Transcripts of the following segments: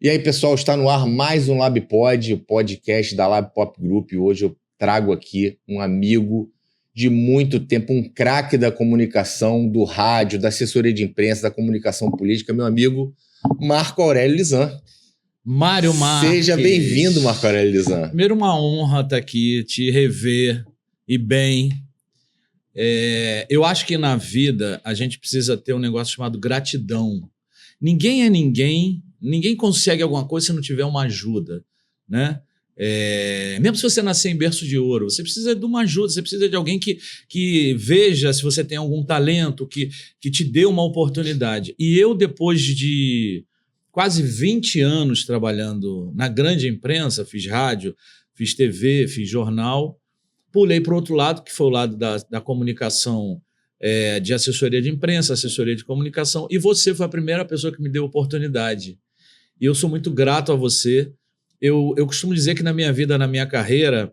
E aí, pessoal, está no ar mais um LabPod, o podcast da Lab Pop Group. Hoje eu trago aqui um amigo de muito tempo, um craque da comunicação, do rádio, da assessoria de imprensa, da comunicação política, meu amigo Marco Aurélio Lisan. Mário Marques. Seja bem-vindo, Marco Aurélio Lisan. Primeiro, uma honra estar aqui, te rever e bem. Eu acho que na vida a gente precisa ter um negócio chamado gratidão. Ninguém é ninguém, ninguém consegue alguma coisa se não tiver uma ajuda, né? Mesmo se você nascer em berço de ouro, você precisa de uma ajuda, você precisa de alguém que veja se você tem algum talento, que te dê uma oportunidade. E eu, depois de quase 20 anos trabalhando na grande imprensa, fiz rádio, fiz TV, fiz jornal, pulei para o outro lado, que foi o lado da comunicação, de assessoria de imprensa, assessoria de comunicação, e você foi a primeira pessoa que me deu oportunidade. E eu sou muito grato a você. Eu costumo dizer que na minha vida, na minha carreira,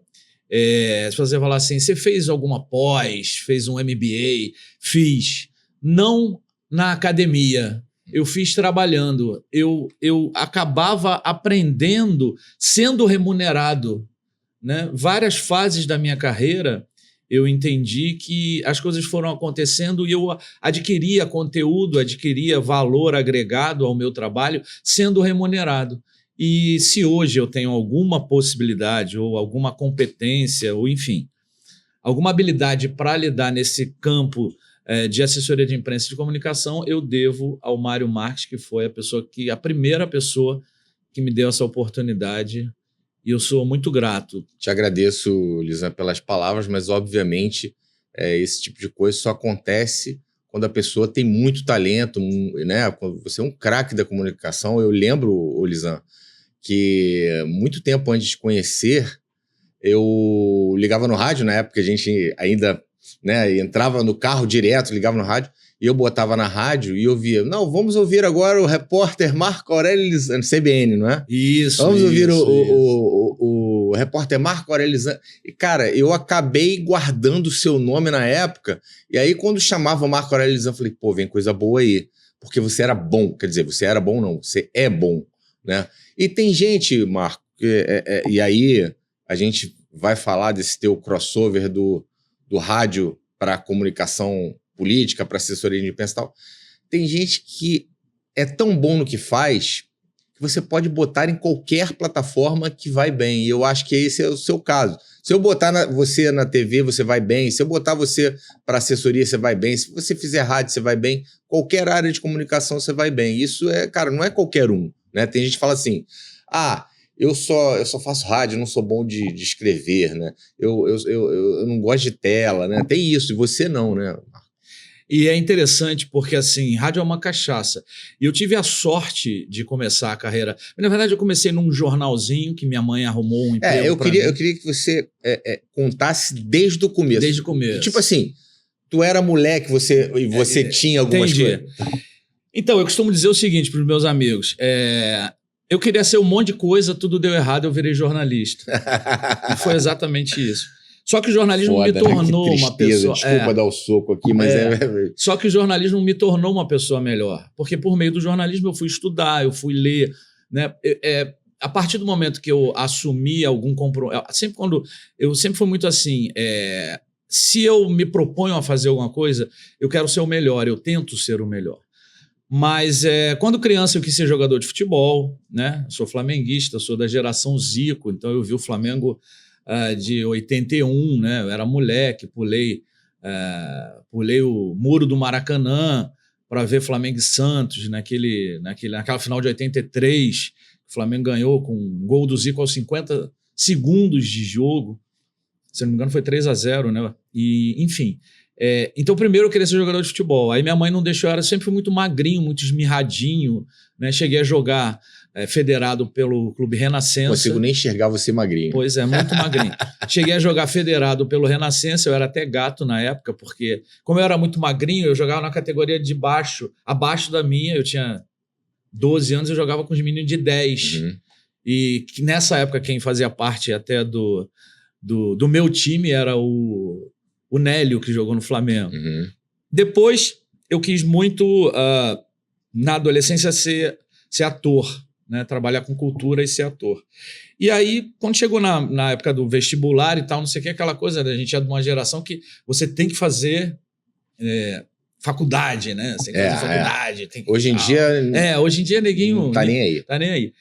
se você falar assim, você fez alguma pós, fez um MBA? Fiz. Não na academia, eu fiz trabalhando. Eu acabava aprendendo sendo remunerado, né? Várias fases da minha carreira, eu entendi que as coisas foram acontecendo e eu adquiria conteúdo, adquiria valor agregado ao meu trabalho sendo remunerado. E se hoje eu tenho alguma possibilidade ou alguma competência, ou enfim, alguma habilidade para lidar nesse campo de assessoria de imprensa e de comunicação, eu devo ao Mário Marques, que foi a primeira pessoa que me deu essa oportunidade. E eu sou muito grato. Te agradeço, Lisan, pelas palavras, mas obviamente esse tipo de coisa só acontece quando a pessoa tem muito talento, né? Quando você é um craque da comunicação. Eu lembro, Lisan, que muito tempo antes de conhecer, eu ligava no rádio, na época a gente ainda, né, entrava no carro direto, ligava no rádio, e eu botava na rádio e ouvia, não, vamos ouvir agora o repórter Marco Aurélio Lisan, CBN, não é? Isso, vamos ouvir isso. O repórter Marco Aurélio Lisan. E, cara, eu acabei guardando o seu nome na época, e aí quando chamava Marco Aurélio Lisan, eu falei, pô, vem coisa boa aí, porque você era bom, quer dizer, você era bom não, você é bom, né? E tem gente, Marco, e aí a gente vai falar desse teu crossover do rádio para comunicação política, para assessoria de imprensa e tal. Tem gente que é tão bom no que faz que você pode botar em qualquer plataforma que vai bem. E eu acho que esse é o seu caso. Se eu botar você na TV, você vai bem. Se eu botar você para assessoria, você vai bem. Se você fizer rádio, você vai bem. Qualquer área de comunicação, você vai bem. Isso cara, não é qualquer um, né? Tem gente que fala assim, eu só faço rádio, não sou bom de escrever, né? Eu não gosto de tela, né? Tem isso, e você não, né? E é interessante porque, assim, rádio é uma cachaça. E eu tive a sorte de começar a carreira. Na verdade, eu comecei num jornalzinho que minha mãe arrumou um emprego eu queria que você contasse desde o começo. Desde o começo. Tipo assim, tu era moleque, você tinha algumas coisas. Então, eu costumo dizer o seguinte para os meus amigos. Eu queria ser um monte de coisa, tudo deu errado, eu virei jornalista. E foi exatamente isso. Só que o jornalismo me tornou uma pessoa... Desculpa dar o soco aqui, mas Só que o jornalismo me tornou uma pessoa melhor. Porque por meio do jornalismo eu fui estudar, eu fui ler, né? A partir do momento que eu assumi algum compromisso... Eu sempre fui muito assim... se eu me proponho a fazer alguma coisa, eu quero ser o melhor, eu tento ser o melhor. Mas quando criança eu quis ser jogador de futebol, né? Sou flamenguista, sou da geração Zico, então eu vi o Flamengo de 81, né? Eu era moleque, pulei o muro do Maracanã para ver Flamengo e Santos naquela final de 83. O Flamengo ganhou com um gol do Zico aos 50 segundos de jogo. Se não me engano, foi 3-0, né? E, enfim. Então, primeiro eu queria ser jogador de futebol. Aí minha mãe não deixou, eu sempre fui muito magrinho, muito esmirradinho, né? Cheguei a jogar federado pelo Clube Renascença. Não consigo nem enxergar você magrinho. Pois é, muito magrinho. Cheguei a jogar federado pelo Renascença, eu era até gato na época, porque como eu era muito magrinho, eu jogava na categoria de baixo, abaixo da minha, eu tinha 12 anos, eu jogava com os meninos de 10. Uhum. E nessa época quem fazia parte até do meu time era o Nélio, que jogou no Flamengo. Uhum. Depois, eu quis muito, na adolescência, ser ator. né, trabalhar com cultura e ser ator. E aí, quando chegou na época do vestibular e tal, não sei o que, aquela coisa, né, a gente é de uma geração que você tem que fazer faculdade, né? Você tem que fazer faculdade. Tem que, hoje em dia... hoje em dia, neguinho... Não tá nem aí. Tá nem aí.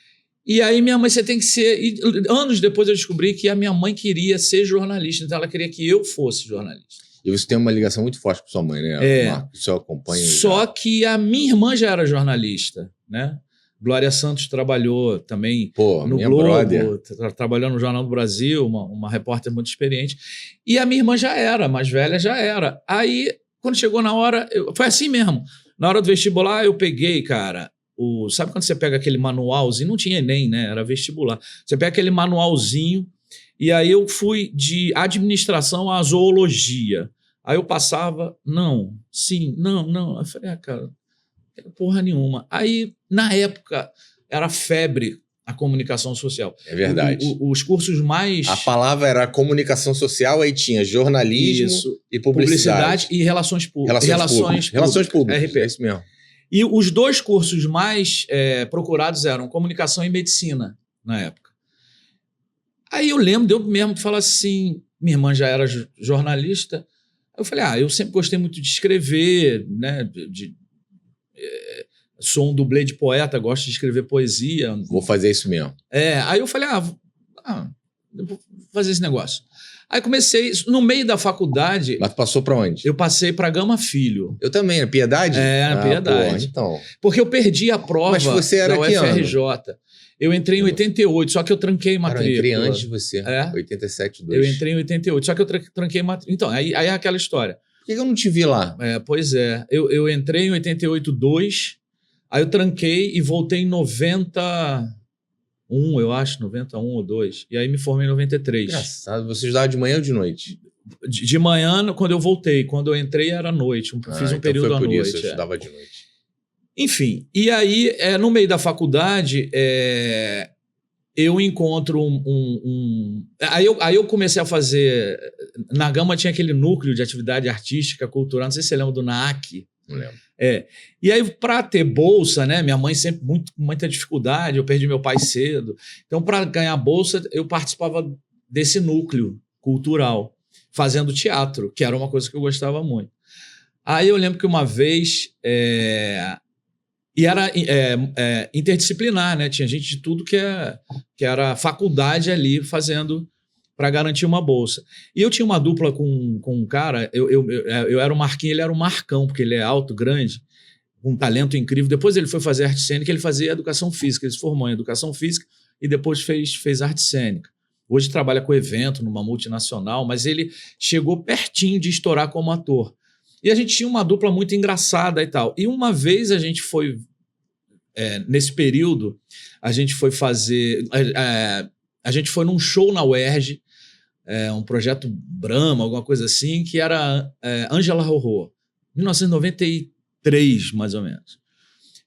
E aí minha mãe, você tem que ser... E anos depois eu descobri que a minha mãe queria ser jornalista, então ela queria que eu fosse jornalista. E você tem uma ligação muito forte com sua mãe, né? Marco, que o senhor acompanha. Só que a minha irmã já era jornalista, né? Glória Santos trabalhou também no Globo, trabalhou no Jornal do Brasil, uma repórter muito experiente. E a minha irmã já era, mais velha já era. Aí, quando chegou na hora... foi assim mesmo. Na hora do vestibular, eu peguei, cara... sabe quando você pega aquele manualzinho? Não tinha Enem, né? Era vestibular. Você pega aquele manualzinho e aí eu fui de administração à zoologia. Aí eu passava, não, sim, não. Eu falei, cara, não quero porra nenhuma. Aí, na época, era febre a comunicação social. É verdade. Os cursos mais... A palavra era comunicação social, aí tinha jornalismo e publicidade. E relações públicas. Relações públicas, RP. é isso mesmo. E os dois cursos mais procurados eram comunicação e medicina, na época. Aí eu lembro de eu mesmo falar assim, minha irmã já era jornalista, eu falei, eu sempre gostei muito de escrever, né, sou um dublê de poeta, gosto de escrever poesia. Vou fazer isso mesmo. Aí eu falei, eu vou fazer esse negócio. Aí comecei, no meio da faculdade... Mas tu passou pra onde? Eu passei pra Gama Filho. Eu também, na Piedade? Na Piedade. Porra, então. Porque eu perdi a prova Mas você era da UFRJ. Eu entrei em 88, só que eu tranquei matrícula. Eu entrei antes de você, 87, 2. Eu entrei em 88, só que eu tranquei matrícula. Então, aí é aquela história. Por que eu não te vi lá? Pois é. Eu entrei em 88, 2, aí eu tranquei e voltei em 91, eu acho, 91 ou 2. E aí me formei em 93. Engraçado. Você estudava de manhã ou de noite? De manhã, quando eu voltei. Quando eu entrei, era à noite. Fiz um período à noite. Foi por isso, eu estudava de noite. Enfim, e aí, no meio da faculdade, eu encontro Aí eu comecei a fazer... Na Gama tinha aquele núcleo de atividade artística, cultural, não sei se você lembra do NAAC. Não lembro. E aí, para ter bolsa, né? Minha mãe sempre muita dificuldade, eu perdi meu pai cedo. Então, para ganhar bolsa, eu participava desse núcleo cultural, fazendo teatro, que era uma coisa que eu gostava muito. Aí eu lembro que uma vez... E era interdisciplinar, né? Tinha gente de tudo que era faculdade ali fazendo para garantir uma bolsa. E eu tinha uma dupla com um cara, eu era o Marquinhos, ele era o Marcão, porque ele é alto, grande, com um talento incrível. Depois ele foi fazer arte cênica, ele fazia educação física, ele se formou em educação física e depois fez arte cênica. Hoje trabalha com evento numa multinacional, mas ele chegou pertinho de estourar como ator. E a gente tinha uma dupla muito engraçada e tal. E uma vez a gente foi, nesse período, a gente foi fazer... a gente foi num show na UERJ, um projeto Brahma, alguma coisa assim, que era Ângela Rorô, 1993, mais ou menos.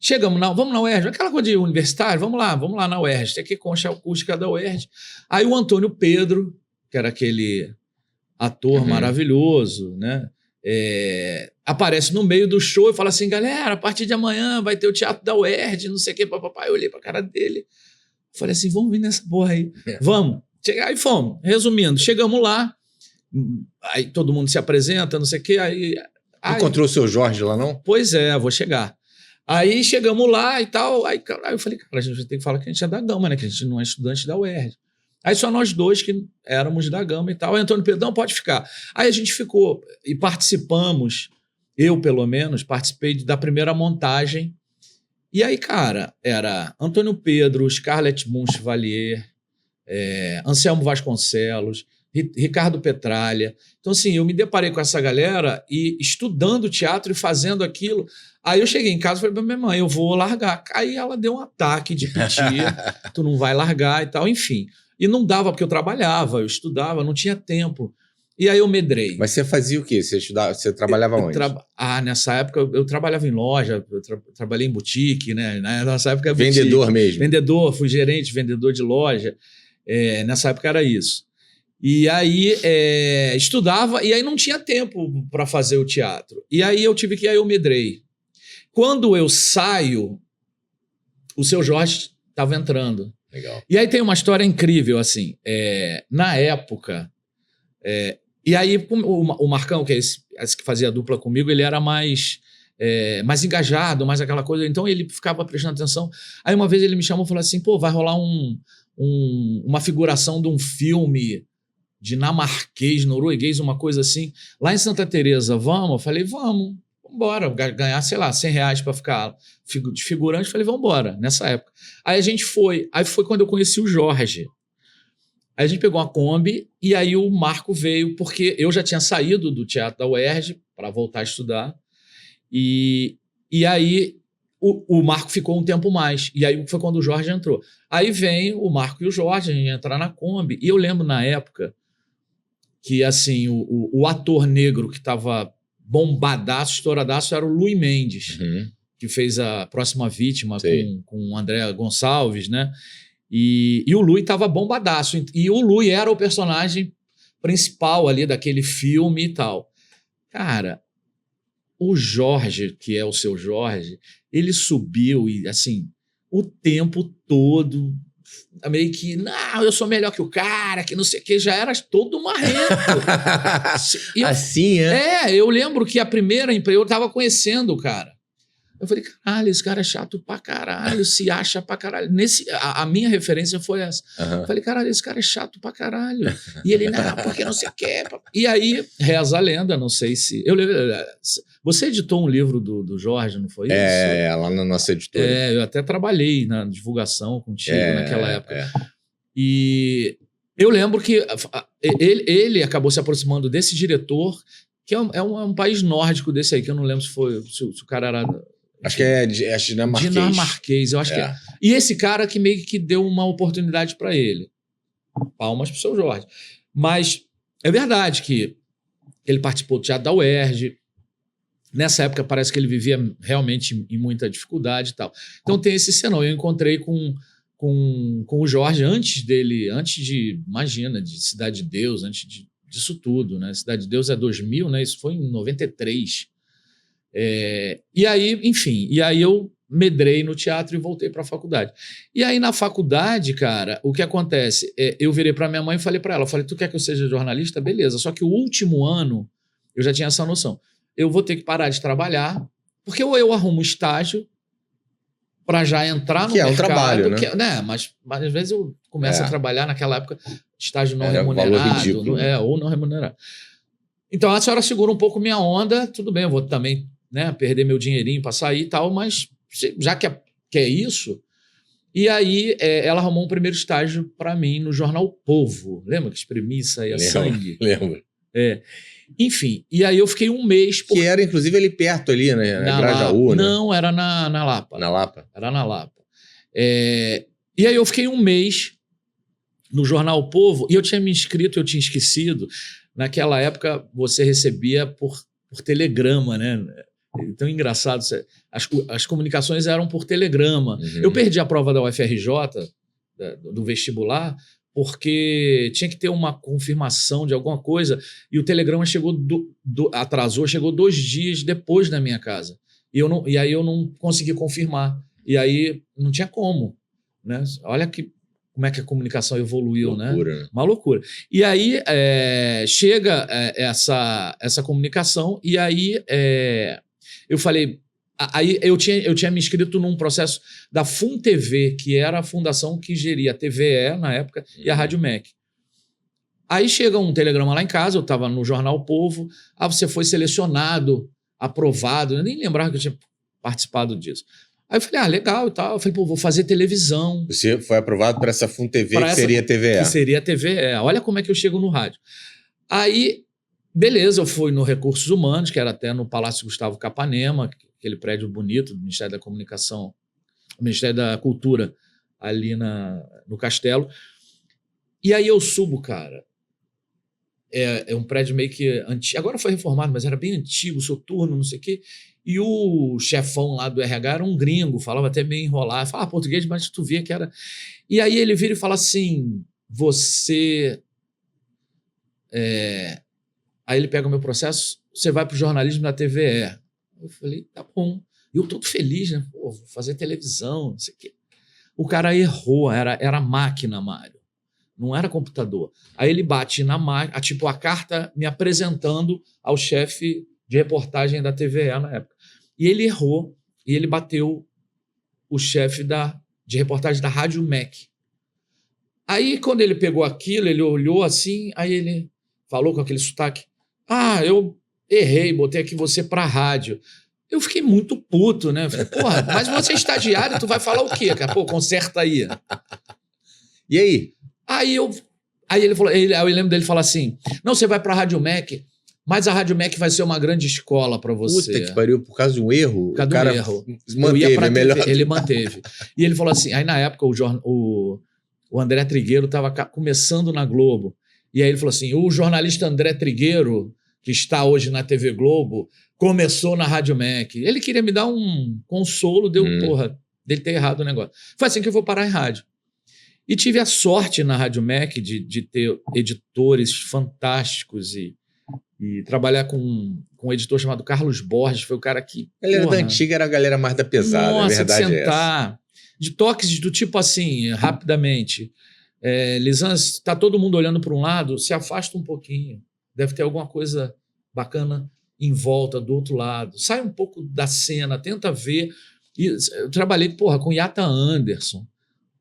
Chegamos, vamos na UERJ, aquela coisa de universitário, vamos lá na UERJ, tem aqui concha acústica da UERJ. Aí o Antônio Pedro, que era aquele ator maravilhoso, né? Aparece no meio do show e fala assim, galera, a partir de amanhã vai ter o teatro da UERJ, não sei o que, papai. Eu olhei pra cara dele, falei assim, vamos vir nessa porra aí, vamos. Aí fomos, resumindo, chegamos lá, aí todo mundo se apresenta, não sei o que, aí... Encontrou o seu Jorge lá, não? Pois vou chegar. Aí chegamos lá e tal, aí eu falei, cara, a gente tem que falar que a gente é da Gama, né, que a gente não é estudante da UERJ. Aí só nós dois que éramos da Gama e tal. Aí Antônio Pedro, não, pode ficar. Aí a gente ficou e participamos, eu pelo menos, participei da primeira montagem. E aí, cara, era Antônio Pedro, Scarlett Moon Chevalier, Anselmo Vasconcelos, Ricardo Petralha. Então, assim, eu me deparei com essa galera e estudando teatro e fazendo aquilo. Aí eu cheguei em casa e falei pra minha mãe, eu vou largar. Aí ela deu um ataque de pitia, tu não vai largar e tal, enfim. E não dava, porque eu trabalhava, eu estudava, não tinha tempo. E aí eu medrei. Mas você fazia o quê? Você trabalhava onde? Nessa época eu trabalhava em loja, eu trabalhei em boutique, né? Nessa época vendedor boutique. Mesmo? Vendedor, fui gerente, vendedor de loja. Nessa época era isso. E aí estudava, e aí não tinha tempo para fazer o teatro. E aí eu medrei. Quando eu saio, o Seu Jorge estava entrando. Legal. E aí tem uma história incrível, assim. Na época... e aí o Marcão, que é esse que fazia a dupla comigo, ele era mais engajado, mais aquela coisa. Então ele ficava prestando atenção. Aí uma vez ele me chamou e falou assim, pô, vai rolar uma figuração de um filme dinamarquês, norueguês, uma coisa assim, lá em Santa Teresa, vamos? Eu falei, vamos embora, ganhar, sei lá, R$100 para ficar de figurante. Eu falei, vamos embora, nessa época. Aí a gente foi, aí foi quando eu conheci o Jorge. Aí a gente pegou uma Kombi e aí o Marco veio, porque eu já tinha saído do teatro da UERJ para voltar a estudar, e aí o Marco ficou um tempo mais, e aí foi quando o Jorge entrou. Aí vem o Marco e o Jorge, a gente entrar na Kombi, e eu lembro na época que assim, o ator negro que estava bombadaço, estouradaço, era o Luis Mendes, que fez A Próxima Vítima com o André Gonçalves, né? E o Luis estava bombadaço. E o Luis era o personagem principal ali daquele filme e tal. Cara, o Jorge, que é o seu Jorge, ele subiu e, assim, o tempo todo... meio que, não, eu sou melhor que o cara, que não sei o que, já era todo marrento. Assim, eu lembro que a primeira empresa, eu tava conhecendo o cara. Eu falei, caralho, esse cara é chato pra caralho, se acha pra caralho. A minha referência foi essa. Eu falei, caralho, esse cara é chato pra caralho. E ele, não, porque não sei o que. E aí, reza a lenda, não sei se... Você editou um livro do Jorge, não foi isso? Lá na nossa editora. Eu até trabalhei na divulgação contigo naquela época. E eu lembro que ele acabou se aproximando desse diretor, que é um país nórdico desse aí, que eu não lembro se o cara era... Acho que é dinamarquês. Dinamarquês, eu acho que é. E esse cara que meio que deu uma oportunidade para ele. Palmas pro seu Jorge. Mas é verdade que ele participou do Teatro da UERJ. Nessa época parece que ele vivia realmente em muita dificuldade e tal. Então tem esse cenário. Eu encontrei com o Jorge antes de, imagina, de Cidade de Deus, antes disso tudo, né? Cidade de Deus é 2000, né? Isso foi em 93. E aí, enfim, eu medrei no teatro e voltei para a faculdade. E aí na faculdade, cara, o que acontece? Eu virei para minha mãe e falei para ela, tu quer que eu seja jornalista? Beleza, só que o último ano eu já tinha essa noção. Eu vou ter que parar de trabalhar, porque ou eu arrumo estágio para já entrar no mercado. Que é um trabalho, né? Mas às vezes eu começo a trabalhar naquela época, estágio não Era remunerado, valor ridículo, né? Ou não remunerado. Então a senhora segura um pouco minha onda, tudo bem, eu vou também, né, perder meu dinheirinho para sair e tal, mas já que é isso... E aí ela arrumou um primeiro estágio para mim no jornal Povo. Lembra que espremia e saía sangue? Lembro. Enfim, e aí eu fiquei um mês... Que era, inclusive, ali perto, ali, né? Na Grajaú, né? Não, era na Lapa. Na Lapa? Era na Lapa. E aí eu fiquei um mês no jornal Povo e eu tinha me inscrito, eu tinha esquecido. Naquela época você recebia por telegrama, né? Então, engraçado, as comunicações eram por telegrama. Eu perdi a prova da UFRJ, do vestibular, porque tinha que ter uma confirmação de alguma coisa e o telegrama chegou atrasou, chegou 2 dias depois da minha casa. E aí eu não consegui confirmar. E aí não tinha como, né? Olha como é que a comunicação evoluiu, loucura, né? Uma loucura. E aí chega essa comunicação e aí... eu falei, aí eu tinha me inscrito num processo da FunTV, que era a fundação que geria a TVE na época e a Rádio MEC. Aí chega um telegrama lá em casa, eu estava no jornal Povo, você foi selecionado, aprovado, eu nem lembrava que eu tinha participado disso. Aí eu falei, legal e tal. Eu falei, vou fazer televisão. Você foi aprovado para essa FunTV, que seria a TVE. Que seria a TVE. Olha como é que eu chego no rádio. Aí... beleza, eu fui no Recursos Humanos, que era até no Palácio Gustavo Capanema, aquele prédio bonito do Ministério da Comunicação, Ministério da Cultura, ali no Castelo. E aí eu subo, cara. É um prédio meio que antigo. Agora foi reformado, mas era bem antigo, soturno, não sei o quê. E o chefão lá do RH era um gringo, falava até meio enrolado. Falava português, mas tu via que era... E aí ele vira e fala assim, você... Aí ele pega o meu processo, você vai para o jornalismo da TVE. Eu falei, tá bom. E eu todo feliz, né? Vou fazer televisão, não sei o quê. O cara errou, era máquina, Mário. Não era computador. Aí ele bate na máquina, tipo a carta me apresentando ao chefe de reportagem da TVE na época. E ele errou, e ele bateu o chefe de reportagem da Rádio MEC. Aí, quando ele pegou aquilo, ele olhou assim, aí ele falou com aquele sotaque, eu errei, botei aqui você pra rádio. Eu fiquei muito puto, né? Eu falei, porra, mas você é estagiário, tu vai falar o quê, cara? Pô, conserta aí. E aí? Aí ele falou, eu lembro dele falar assim, não, você vai pra Rádio MEC, mas a Rádio MEC vai ser uma grande escola pra você. Puta que pariu, por causa de um erro? Por causa de um erro. Manteve, melhor. Ele manteve. E ele falou assim, aí na época o André Trigueiro estava começando na Globo, e aí ele falou assim, o jornalista André Trigueiro, que está hoje na TV Globo, começou na Rádio MEC. Ele queria me dar um consolo, dele ter errado o negócio. Foi assim que eu vou parar em rádio. E tive a sorte na Rádio MEC de ter editores fantásticos e trabalhar com um editor chamado Carlos Borges, foi o cara que... A galera da antiga era a galera mais da pesada, nossa, a verdade de sentar, é essa. De toques do tipo assim, rapidamente. Lisan, está todo mundo olhando para um lado, se afasta um pouquinho. Deve ter alguma coisa bacana em volta, do outro lado. Sai um pouco da cena, tenta ver. E eu trabalhei, com Yata Anderson,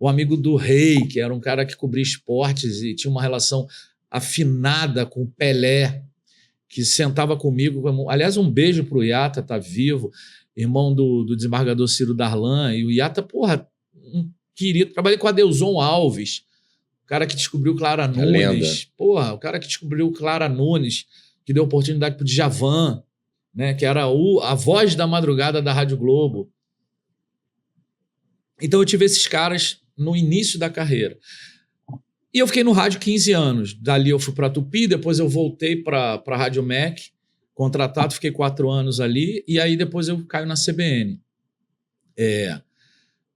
o amigo do Rei, que era um cara que cobria esportes e tinha uma relação afinada com o Pelé, que sentava comigo. Aliás, um beijo pro Yata, tá vivo, irmão do desembargador Ciro Darlan. E o Yata, um querido. Trabalhei com o Adelson Alves, o cara que descobriu Clara Nunes. O cara que descobriu Clara Nunes, que deu oportunidade pro Djavan, né, que era a voz da madrugada da Rádio Globo. Então eu tive esses caras no início da carreira. E eu fiquei no rádio 15 anos. Dali eu fui para a Tupi, depois eu voltei para a Rádio MEC, contratado, fiquei 4 anos ali, e aí depois eu caio na CBN.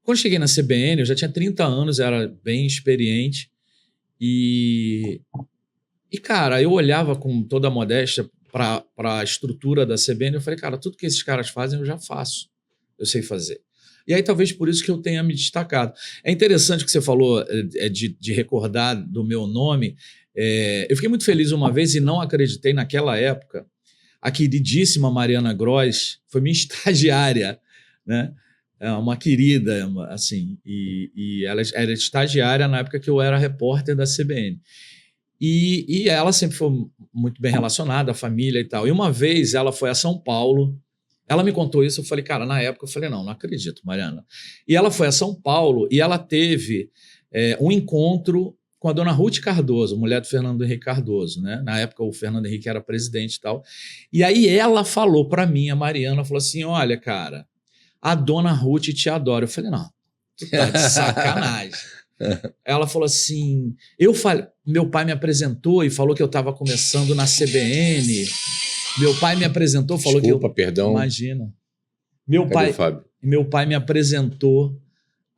Quando cheguei na CBN, eu já tinha 30 anos, era bem experiente, e cara, eu olhava com toda a modéstia para a estrutura da CBN, eu falei, cara, tudo que esses caras fazem eu já faço, eu sei fazer. E aí talvez por isso que eu tenha me destacado. É interessante o que você falou de recordar do meu nome. Eu fiquei muito feliz uma vez e não acreditei naquela época. A queridíssima Mariana Gross foi minha estagiária, né? Uma querida, assim, e ela era estagiária na época que eu era repórter da CBN. E ela sempre foi muito bem relacionada, a família e tal. E uma vez ela foi a São Paulo. Ela me contou isso, eu falei, cara, na época eu falei, não acredito, Mariana. E ela foi a São Paulo e ela teve um encontro com a dona Ruth Cardoso, mulher do Fernando Henrique Cardoso, né? Na época o Fernando Henrique era presidente e tal. E aí ela falou para mim, a Mariana, falou assim, olha, cara, a dona Ruth te adora. Eu falei, não, tu tá de sacanagem. Ela falou assim, meu pai me apresentou e falou que eu estava começando na CBN. Meu pai me apresentou, falou perdão. Imagina. Fábio? Meu pai me apresentou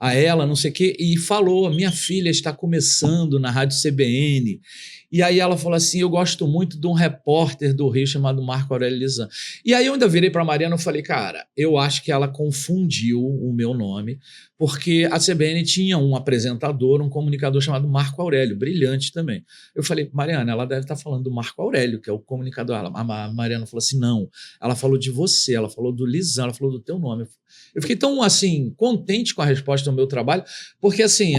a ela, não sei o quê, e falou, minha filha está começando na Rádio CBN. E aí ela falou assim, eu gosto muito de um repórter do Rio chamado Marco Aurélio Lisan. E aí eu ainda virei para a Mariana e falei, cara, eu acho que ela confundiu o meu nome, porque a CBN tinha um apresentador, um comunicador chamado Marco Aurélio, brilhante também. Eu falei, Mariana, ela deve estar falando do Marco Aurélio, que é o comunicador. A Mariana falou assim, não, ela falou de você, ela falou do Lisan, ela falou do teu nome. Eu fiquei tão, assim, contente com a resposta do meu trabalho, porque, assim,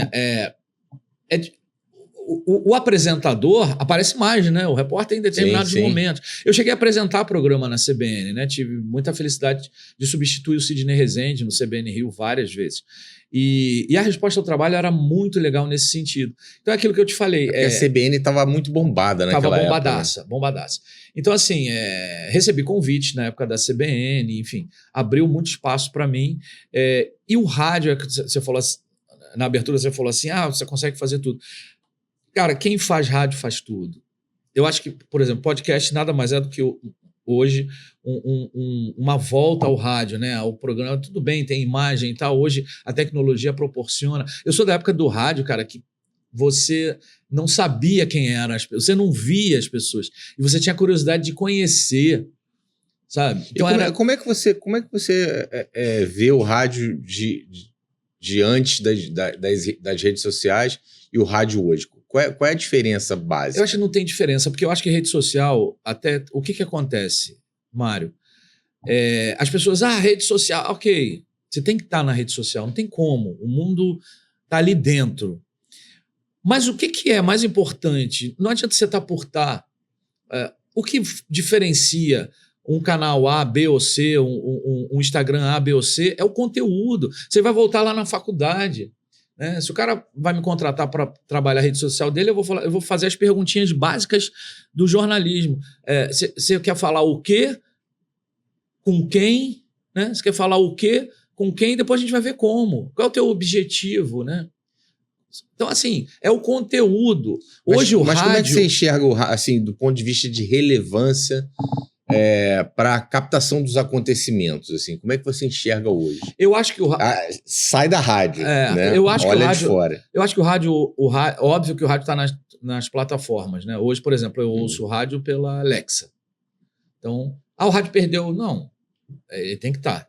o apresentador aparece mais, né? O repórter em determinados momentos. Eu cheguei a apresentar programa na CBN, né? Tive muita felicidade de substituir o Sidney Rezende no CBN Rio várias vezes. E a resposta ao trabalho era muito legal nesse sentido. Então é aquilo que eu te falei. A CBN estava muito bombada naquela época. Estava bombadaça. Então, assim, recebi convite na época da CBN, enfim, abriu muito espaço para mim. E o rádio, você falou assim, na abertura você falou assim, você consegue fazer tudo. Cara, quem faz rádio faz tudo. Eu acho que, por exemplo, podcast nada mais é do que hoje uma volta ao rádio, né? Ao programa, tudo bem, tem imagem e tal. Hoje a tecnologia proporciona. Eu sou da época do rádio, cara, que você não sabia quem eram as pessoas, você não via as pessoas. E você tinha curiosidade de conhecer, sabe? Então, como é que você vê o rádio de antes das redes sociais e o rádio hoje? Qual é a diferença básica? Eu acho que não tem diferença, porque eu acho que rede social, até o que acontece, Mário? As pessoas, rede social, ok, você tem que estar na rede social, não tem como, o mundo está ali dentro. Mas o que é mais importante? Não adianta você estar por estar. O que diferencia um canal A, B ou C, um Instagram A, B ou C, é o conteúdo. Você vai voltar lá na faculdade. Né? Se o cara vai me contratar para trabalhar a rede social dele, eu vou fazer as perguntinhas básicas do jornalismo. Você quer falar o quê? Com quem? Né? Você quer falar o quê? Com quem? Depois a gente vai ver como. Qual é o teu objetivo, né? Então, assim, é o conteúdo. Hoje o rádio... Mas como é que você enxerga, assim, do ponto de vista de relevância para a captação dos acontecimentos? Assim, como é que você enxerga hoje? Eu acho que o sai da rádio, né? Eu acho Olha que o rádio, de fora. Eu acho que o rádio... Óbvio que o rádio está nas plataformas, né? Hoje, por exemplo, eu ouço o rádio pela Alexa. Então, o rádio perdeu? Não. Ele tem que estar.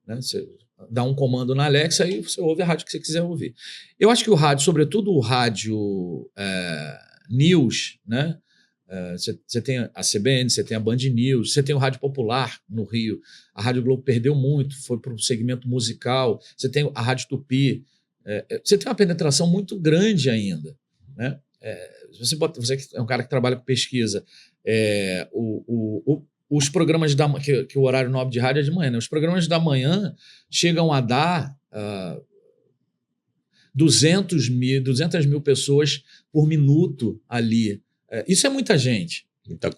Né? Você dá um comando na Alexa e você ouve a rádio que você quiser ouvir. Eu acho que o rádio, sobretudo o rádio news, né? Você tem a CBN, você tem a Band News, você tem o Rádio Popular no Rio. A Rádio Globo perdeu muito, foi para o segmento musical. Você tem a Rádio Tupi. Você tem uma penetração muito grande ainda. Né? Você é um cara que trabalha com pesquisa. Os programas que o horário nobre de rádio é de manhã, né? Os programas da manhã chegam a dar 200 mil pessoas por minuto ali. Isso é muita gente.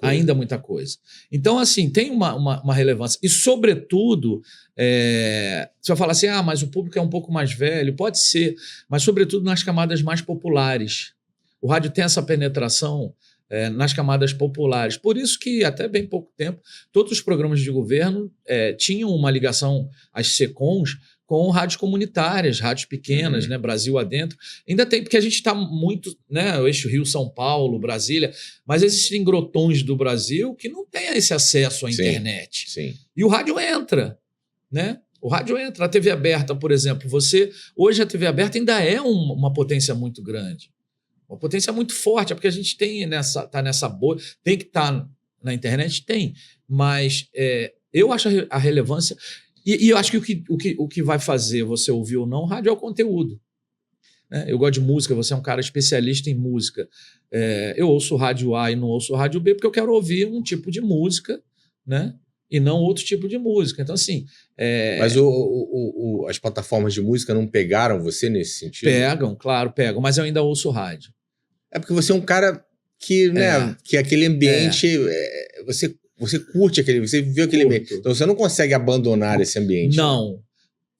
Ainda muita coisa. Então, assim, tem uma relevância. E, sobretudo, você vai falar assim, mas o público é um pouco mais velho. Pode ser, mas, sobretudo, nas camadas mais populares. O rádio tem essa penetração nas camadas populares. Por isso que, até bem pouco tempo, todos os programas de governo tinham uma ligação às SECOMs com rádios comunitárias, rádios pequenas, né, Brasil adentro. Ainda tem, porque a gente está muito, né, o eixo Rio-São Paulo, Brasília, mas existem grotões do Brasil que não têm esse acesso à internet. Sim. E o rádio entra, né? O rádio entra. A TV aberta, por exemplo, hoje a TV aberta ainda é uma potência muito grande. Uma potência muito forte, é porque a gente tá nessa bolha, tem que estar na internet? Tem, mas eu acho a relevância, e eu acho que o que vai fazer você ouvir ou não o rádio é o conteúdo. Né? Eu gosto de música, você é um cara especialista em música. Eu ouço o rádio A e não ouço o rádio B porque eu quero ouvir um tipo de música, né? E não outro tipo de música. Então, assim... Mas as plataformas de música não pegaram você nesse sentido? Claro, pegam, mas eu ainda ouço rádio. É porque você é um cara que, né, que aquele ambiente, você curte você viveu aquele ambiente. Então você não consegue abandonar esse ambiente. Não.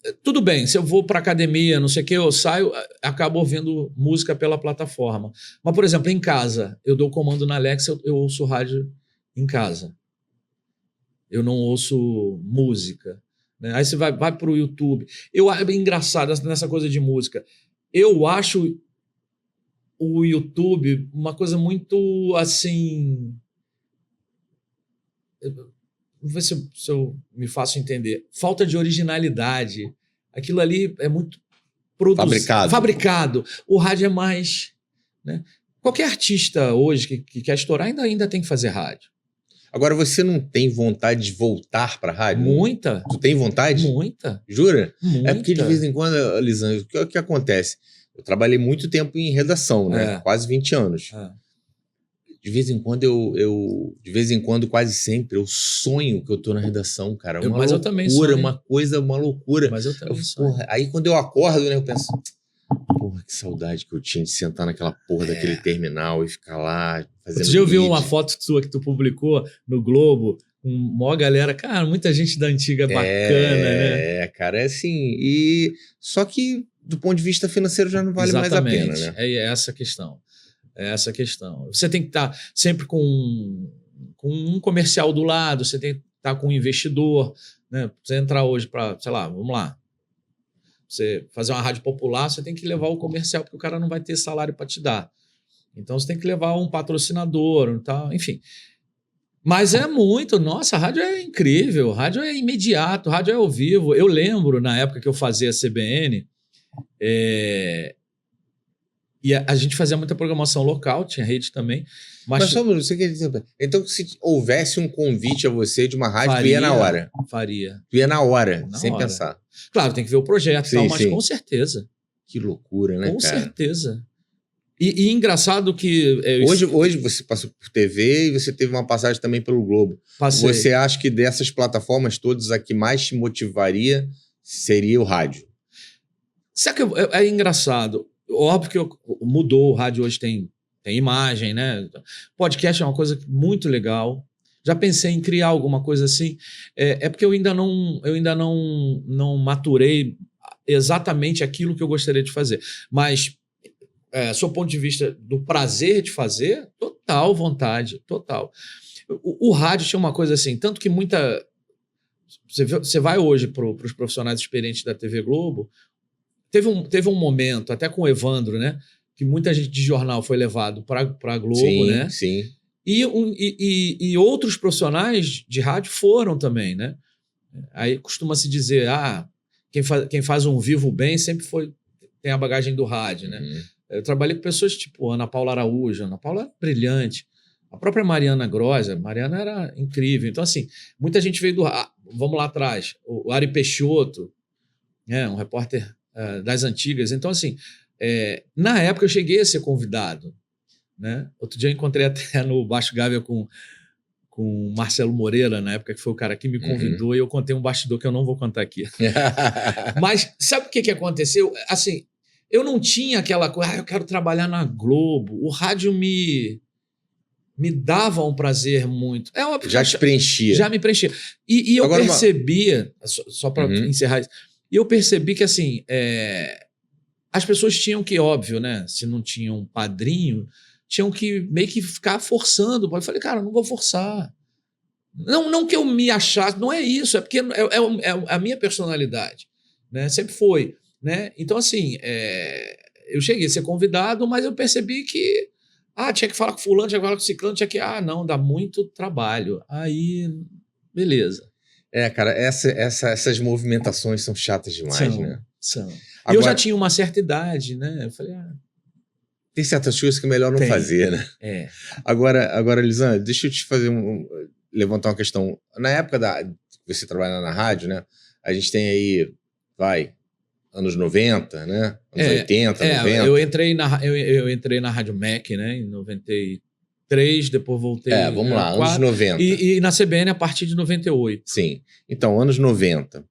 Né? Tudo bem, se eu vou para academia, não sei o que, eu saio, acabo ouvindo música pela plataforma. Mas, por exemplo, em casa, eu dou comando na Alexa, eu ouço rádio em casa. Eu não ouço música. Né? Aí você vai para o YouTube. É engraçado nessa coisa de música. Eu acho o YouTube uma coisa muito assim... Vou ver se eu me faço entender. Falta de originalidade. Aquilo ali é muito fabricado. O rádio é mais... Né? Qualquer artista hoje que quer estourar ainda tem que fazer rádio. Agora, você não tem vontade de voltar para a rádio? Muita. Tu tem vontade? Muita. Jura? Muita. É porque de vez em quando, Lisandro, o que acontece? Eu trabalhei muito tempo em redação, né? Quase 20 anos. De vez em quando, quase sempre, eu sonho que eu tô na redação, cara. Mas eu também sonho. Uma loucura. Mas eu também sonho. Porra, aí quando eu acordo, né, eu penso... Porra, que saudade que eu tinha de sentar naquela porra daquele terminal e ficar lá fazendo... Você já ouviu uma foto sua que tu publicou no Globo? Com maior galera. Cara, muita gente da antiga bacana, né? Cara, é assim... Só que, do ponto de vista financeiro, já não vale mais a pena, né? É essa a questão. Você tem que estar sempre com um comercial do lado, você tem que estar com um investidor, né? Você entrar hoje para, sei lá, vamos lá, você fazer uma rádio popular, você tem que levar o comercial, porque o cara não vai ter salário para te dar. Então você tem que levar um patrocinador, tal, enfim. Mas nossa, a rádio é incrível, a rádio é imediato, a rádio é ao vivo. Eu lembro, na época que eu fazia a CBN, E a gente fazia muita programação local, tinha rede também. Mas só você quer dizer. Então, se houvesse um convite a você de uma rádio, tu ia na hora. Faria. Tu ia na hora, Na sem hora. pensar. Claro, tem que ver o projeto e tal, mas sim. com certeza. Que loucura, né, com cara? certeza. E engraçado que... Hoje você passou por TV e você teve uma passagem também pelo Globo. Passei. Você acha que dessas plataformas todas, a que mais te motivaria seria o rádio? Sabe que é engraçado? Óbvio que mudou, o rádio hoje tem imagem, né? Podcast é uma coisa muito legal. Já pensei em criar alguma coisa assim. É porque eu ainda não maturei exatamente aquilo que eu gostaria de fazer. Mas, sob o ponto de vista do prazer de fazer, total vontade, total. O rádio tinha uma coisa assim, tanto que muita... Você vai hoje para os profissionais experientes da TV Globo, teve um momento, até com o Evandro, né? Que muita gente de jornal foi levado para a Globo, sim, né? Sim. E outros profissionais de rádio foram também, né? Aí costuma-se dizer, quem faz um vivo bem sempre tem a bagagem do rádio, né? Uhum. Eu trabalhei com pessoas tipo Ana Paula Araújo, Ana Paula era brilhante, a própria Mariana Grossa, Mariana era incrível. Então, assim, muita gente veio do... vamos lá atrás, o Ari Peixoto, um repórter das antigas. Então, assim, na época eu cheguei a ser convidado, né? Outro dia eu encontrei até no Baixo Gávea com o Marcelo Moreira, na época, que foi o cara que me convidou, e eu contei um bastidor que eu não vou contar aqui. Mas sabe o que aconteceu? Assim, eu não tinha aquela coisa, eu quero trabalhar na Globo. O rádio me dava um prazer muito. Já te preenchia. Já me preenchia. E eu Agora, percebia, só para encerrar isso, e eu percebi que, assim, as pessoas tinham que, óbvio, né? Se não tinham um padrinho, tinham que meio que ficar forçando. Eu falei, cara, não vou forçar. Não que eu me achasse, não é isso, é porque é a minha personalidade, né? Sempre foi, né? Então, assim, eu cheguei a ser convidado, mas eu percebi que tinha que falar com fulano, tinha que falar com ciclano, tinha que... não, dá muito trabalho. Aí, beleza. Cara, essas movimentações são chatas demais, né? São. Agora, e eu já tinha uma certa idade, né? Eu falei, tem certas coisas que é melhor não fazer, né? Agora, Lisandro, deixa eu te levantar uma questão. Na época que você trabalha na rádio, né? A gente tem aí, anos 90, né? Anos 80, 90. Eu entrei na Rádio MEC, né? Em 93, depois voltei... vamos lá, anos 90. E na CBN a partir de 98. Sim. Então, anos 90.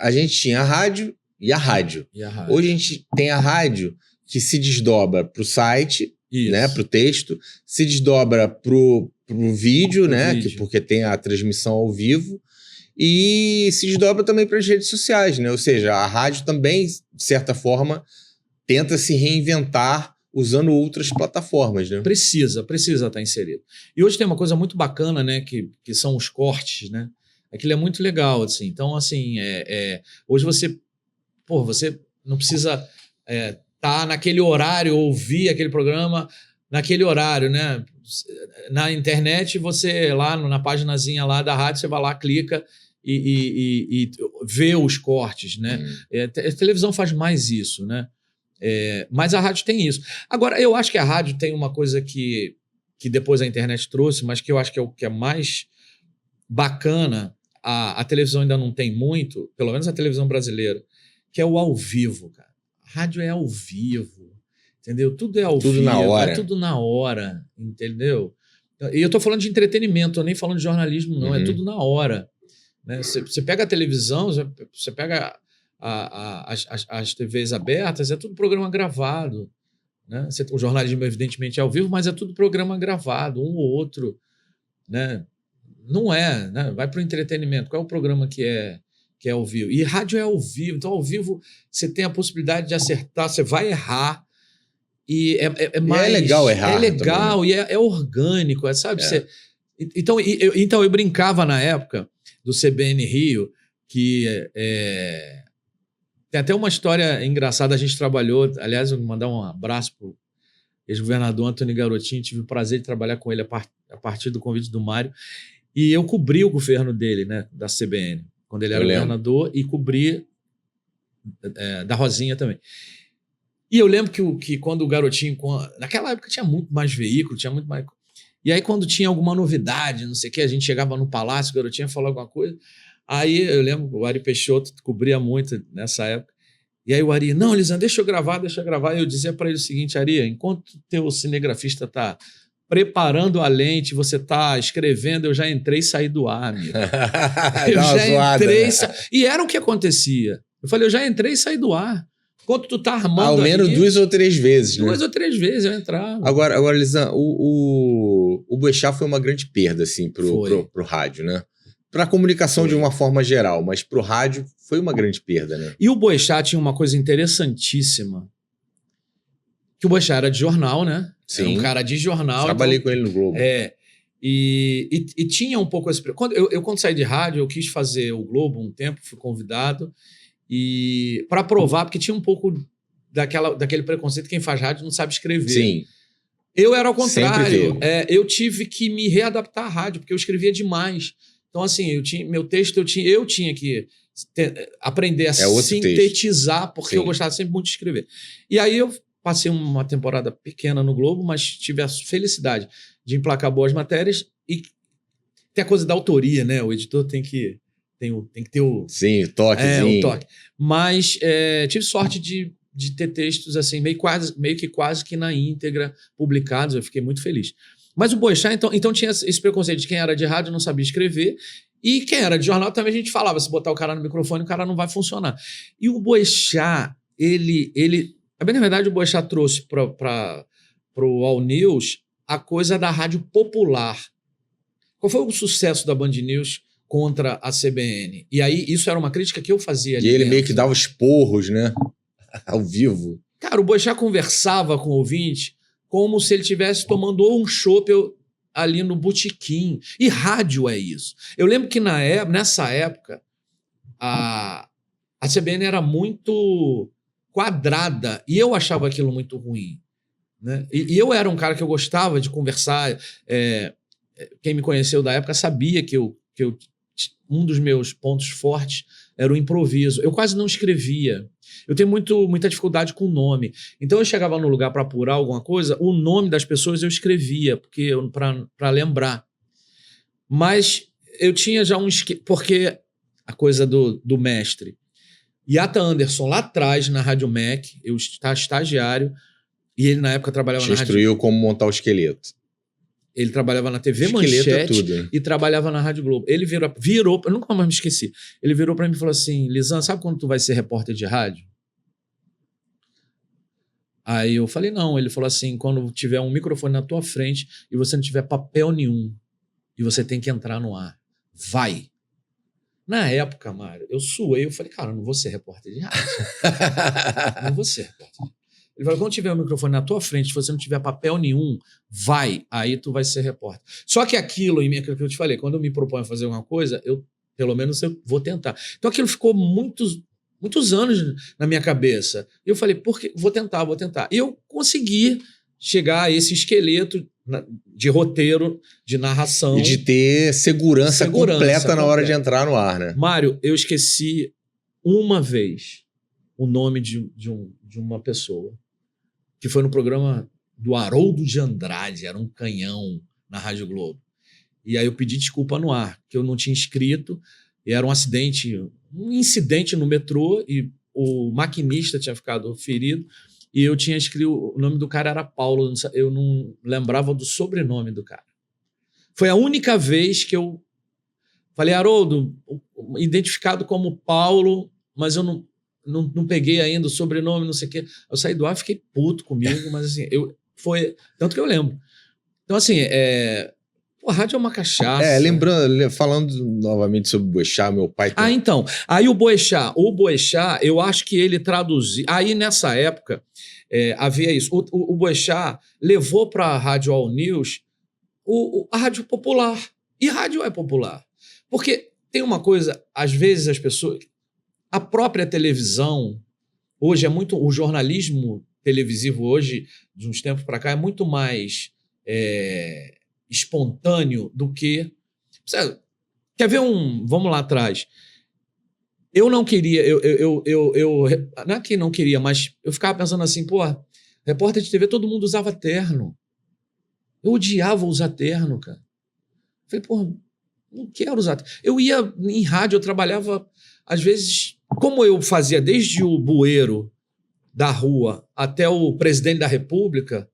A gente tinha a rádio e a rádio. Hoje a gente tem a rádio que se desdobra para o site, né? Para o texto, se desdobra para o vídeo, né? Porque tem a transmissão ao vivo. E se desdobra também para as redes sociais, né? Ou seja, a rádio também, de certa forma, tenta se reinventar usando outras plataformas, né? Precisa estar inserido. E hoje tem uma coisa muito bacana, né? Que são os cortes, né? Aquilo é muito legal, assim. Então, assim, hoje você não precisa tá naquele horário, ouvir aquele programa naquele horário, né? Na internet, você lá na paginazinha lá da rádio, você vai lá, clica e vê os cortes, né? A televisão faz mais isso, né? Mas a rádio tem isso. Agora, eu acho que a rádio tem uma coisa que depois a internet trouxe, mas que eu acho que é o que é mais bacana, a televisão ainda não tem muito, pelo menos a televisão brasileira, que é o ao vivo, cara. A rádio é ao vivo, entendeu? Tudo é ao vivo. Na hora. É tudo na hora, entendeu? E eu tô falando de entretenimento, eu nem falando de jornalismo, não. É tudo na hora. Né? Você pega a televisão, você pega as TVs abertas, é tudo programa gravado. Né? O jornalismo, evidentemente, é ao vivo, mas é tudo programa gravado, um ou outro. Né? Não é, né? Vai para o entretenimento. Qual é o programa que é ao vivo? E rádio é ao vivo. Então, ao vivo, você tem a possibilidade de acertar, você vai errar. E é mais... é legal errar. É legal também. E é orgânico, sabe? Então, eu brincava na época do CBN Rio, que tem até uma história engraçada. A gente trabalhou, aliás, eu vou mandar um abraço para o ex-governador Antônio Garotinho. Tive o prazer de trabalhar com ele a partir do convite do Mário. E eu cobri o governo dele, né, da CBN, quando ele era governador, e cobri da Rosinha também. E eu lembro que quando o Garotinho... Naquela época tinha muito mais veículo, tinha muito mais... E aí quando tinha alguma novidade, não sei o que, a gente chegava no Palácio, o Garotinho falou alguma coisa. Aí eu lembro, o Ari Peixoto cobria muito nessa época. E aí o Ari, não, Lisandro, deixa eu gravar. E eu dizia para ele o seguinte, Ari, enquanto o teu cinegrafista tá preparando a lente, você tá escrevendo, eu já entrei e saí do ar, amigo. Eu já entrei e era o que acontecia. Eu falei, eu já entrei e saí do ar. Enquanto tu tá armando ao menos aí, 2 ou 3 vezes, né? 2 ou 3 vezes eu entrava. Agora Lisan, o Boechat foi uma grande perda, assim, pro rádio, né? Pra comunicação de uma forma geral, mas pro rádio foi uma grande perda, né? E o Boechat tinha uma coisa interessantíssima, que o Boechat era de jornal, né? Sim. Era um cara de jornal. Trabalhei com ele no Globo. E tinha um pouco esse... Quando saí de rádio, eu quis fazer o Globo um tempo, fui convidado, e para provar, porque tinha um pouco daquele preconceito, quem faz rádio não sabe escrever. Sim. Eu era ao contrário. Eu tive que me readaptar à rádio, porque eu escrevia demais. Então, assim, meu texto eu tinha que aprender a sintetizar, porque eu gostava sempre muito de escrever. E aí eu passei uma temporada pequena no Globo, mas tive a felicidade de emplacar boas matérias e tem a coisa da autoria, né? O editor tem que ter o... Sim, o toquezinho. O toque. Mas tive sorte de ter textos assim, meio que quase que na íntegra publicados. Eu fiquei muito feliz. Mas o Boechat, então tinha esse preconceito de quem era de rádio não sabia escrever, e quem era de jornal também a gente falava, se botar o cara no microfone, o cara não vai funcionar. E o Boechat, na verdade, o Boechat trouxe para o All News a coisa da rádio popular. Qual foi o sucesso da Band News contra a CBN? E aí, isso era uma crítica que eu fazia ali. E ele meio que dava esporros, né? Ao vivo. Cara, o Boechat conversava com o ouvinte como se ele estivesse tomando um chopp ali no botequim. E rádio é isso. Eu lembro que nessa época, a CBN era muito quadrada e eu achava aquilo muito ruim, né? E eu era um cara que eu gostava de conversar. Quem me conheceu da época sabia que um dos meus pontos fortes era o improviso. Eu quase não escrevia. Eu tenho muita dificuldade com o nome. Então eu chegava no lugar para apurar alguma coisa, o nome das pessoas eu escrevia, para lembrar. Mas eu tinha já porque a coisa do mestre. Yata Anderson, lá atrás, na Rádio MEC, eu estava estagiário, e ele na época trabalhava na Rádio... Instruiu como montar o esqueleto. Ele trabalhava na TV Manchete e trabalhava na Rádio Globo. Ele virou, eu nunca mais me esqueci. Ele virou para mim e falou assim, Lisan, sabe quando tu vai ser repórter de rádio? Aí eu falei, não. Ele falou assim, quando tiver um microfone na tua frente e você não tiver papel nenhum e você tem que entrar no ar, vai. Na época, Mário, eu suei, eu falei, cara, eu não vou ser repórter de rádio. Não vou ser repórter. Ele falou, quando tiver o microfone na tua frente, se você não tiver papel nenhum, vai, aí tu vai ser repórter. Só que aquilo que eu te falei, quando eu me proponho a fazer alguma coisa, pelo menos eu vou tentar. Então aquilo ficou muitos anos na minha cabeça. E eu falei, vou tentar. E eu consegui chegar a esse esqueleto de roteiro, de narração. E de ter segurança completa na hora de entrar no ar, né? Mário, eu esqueci uma vez o nome de uma pessoa, que foi no programa do Haroldo de Andrade, era um canhão na Rádio Globo. E aí eu pedi desculpa no ar, que eu não tinha escrito, e era um incidente no metrô, e o maquinista tinha ficado ferido, e eu tinha escrito, o nome do cara era Paulo, eu não lembrava do sobrenome do cara. Foi a única vez que eu falei, Haroldo, identificado como Paulo, mas eu não peguei ainda o sobrenome, não sei o quê. Eu saí do ar, fiquei puto comigo, mas assim, tanto que eu lembro. Então assim, a rádio é uma cachaça. Lembrando, falando novamente sobre o Boechat, meu pai... Então, aí o Boechat, eu acho que ele traduziu, aí nessa época, havia isso, o Boechat levou para a Rádio All News a rádio popular, e rádio é popular, porque tem uma coisa, às vezes as pessoas... A própria televisão, hoje o jornalismo televisivo hoje, de uns tempos para cá, é muito mais espontâneo do que... Quer ver vamos lá atrás. Eu não queria, não é que não queria, mas eu ficava pensando assim, pô, repórter de TV, todo mundo usava terno. Eu odiava usar terno, cara. Falei, pô, não quero usar terno. Eu ia em rádio, eu trabalhava, às vezes, como eu fazia desde o bueiro da rua até o presidente da República,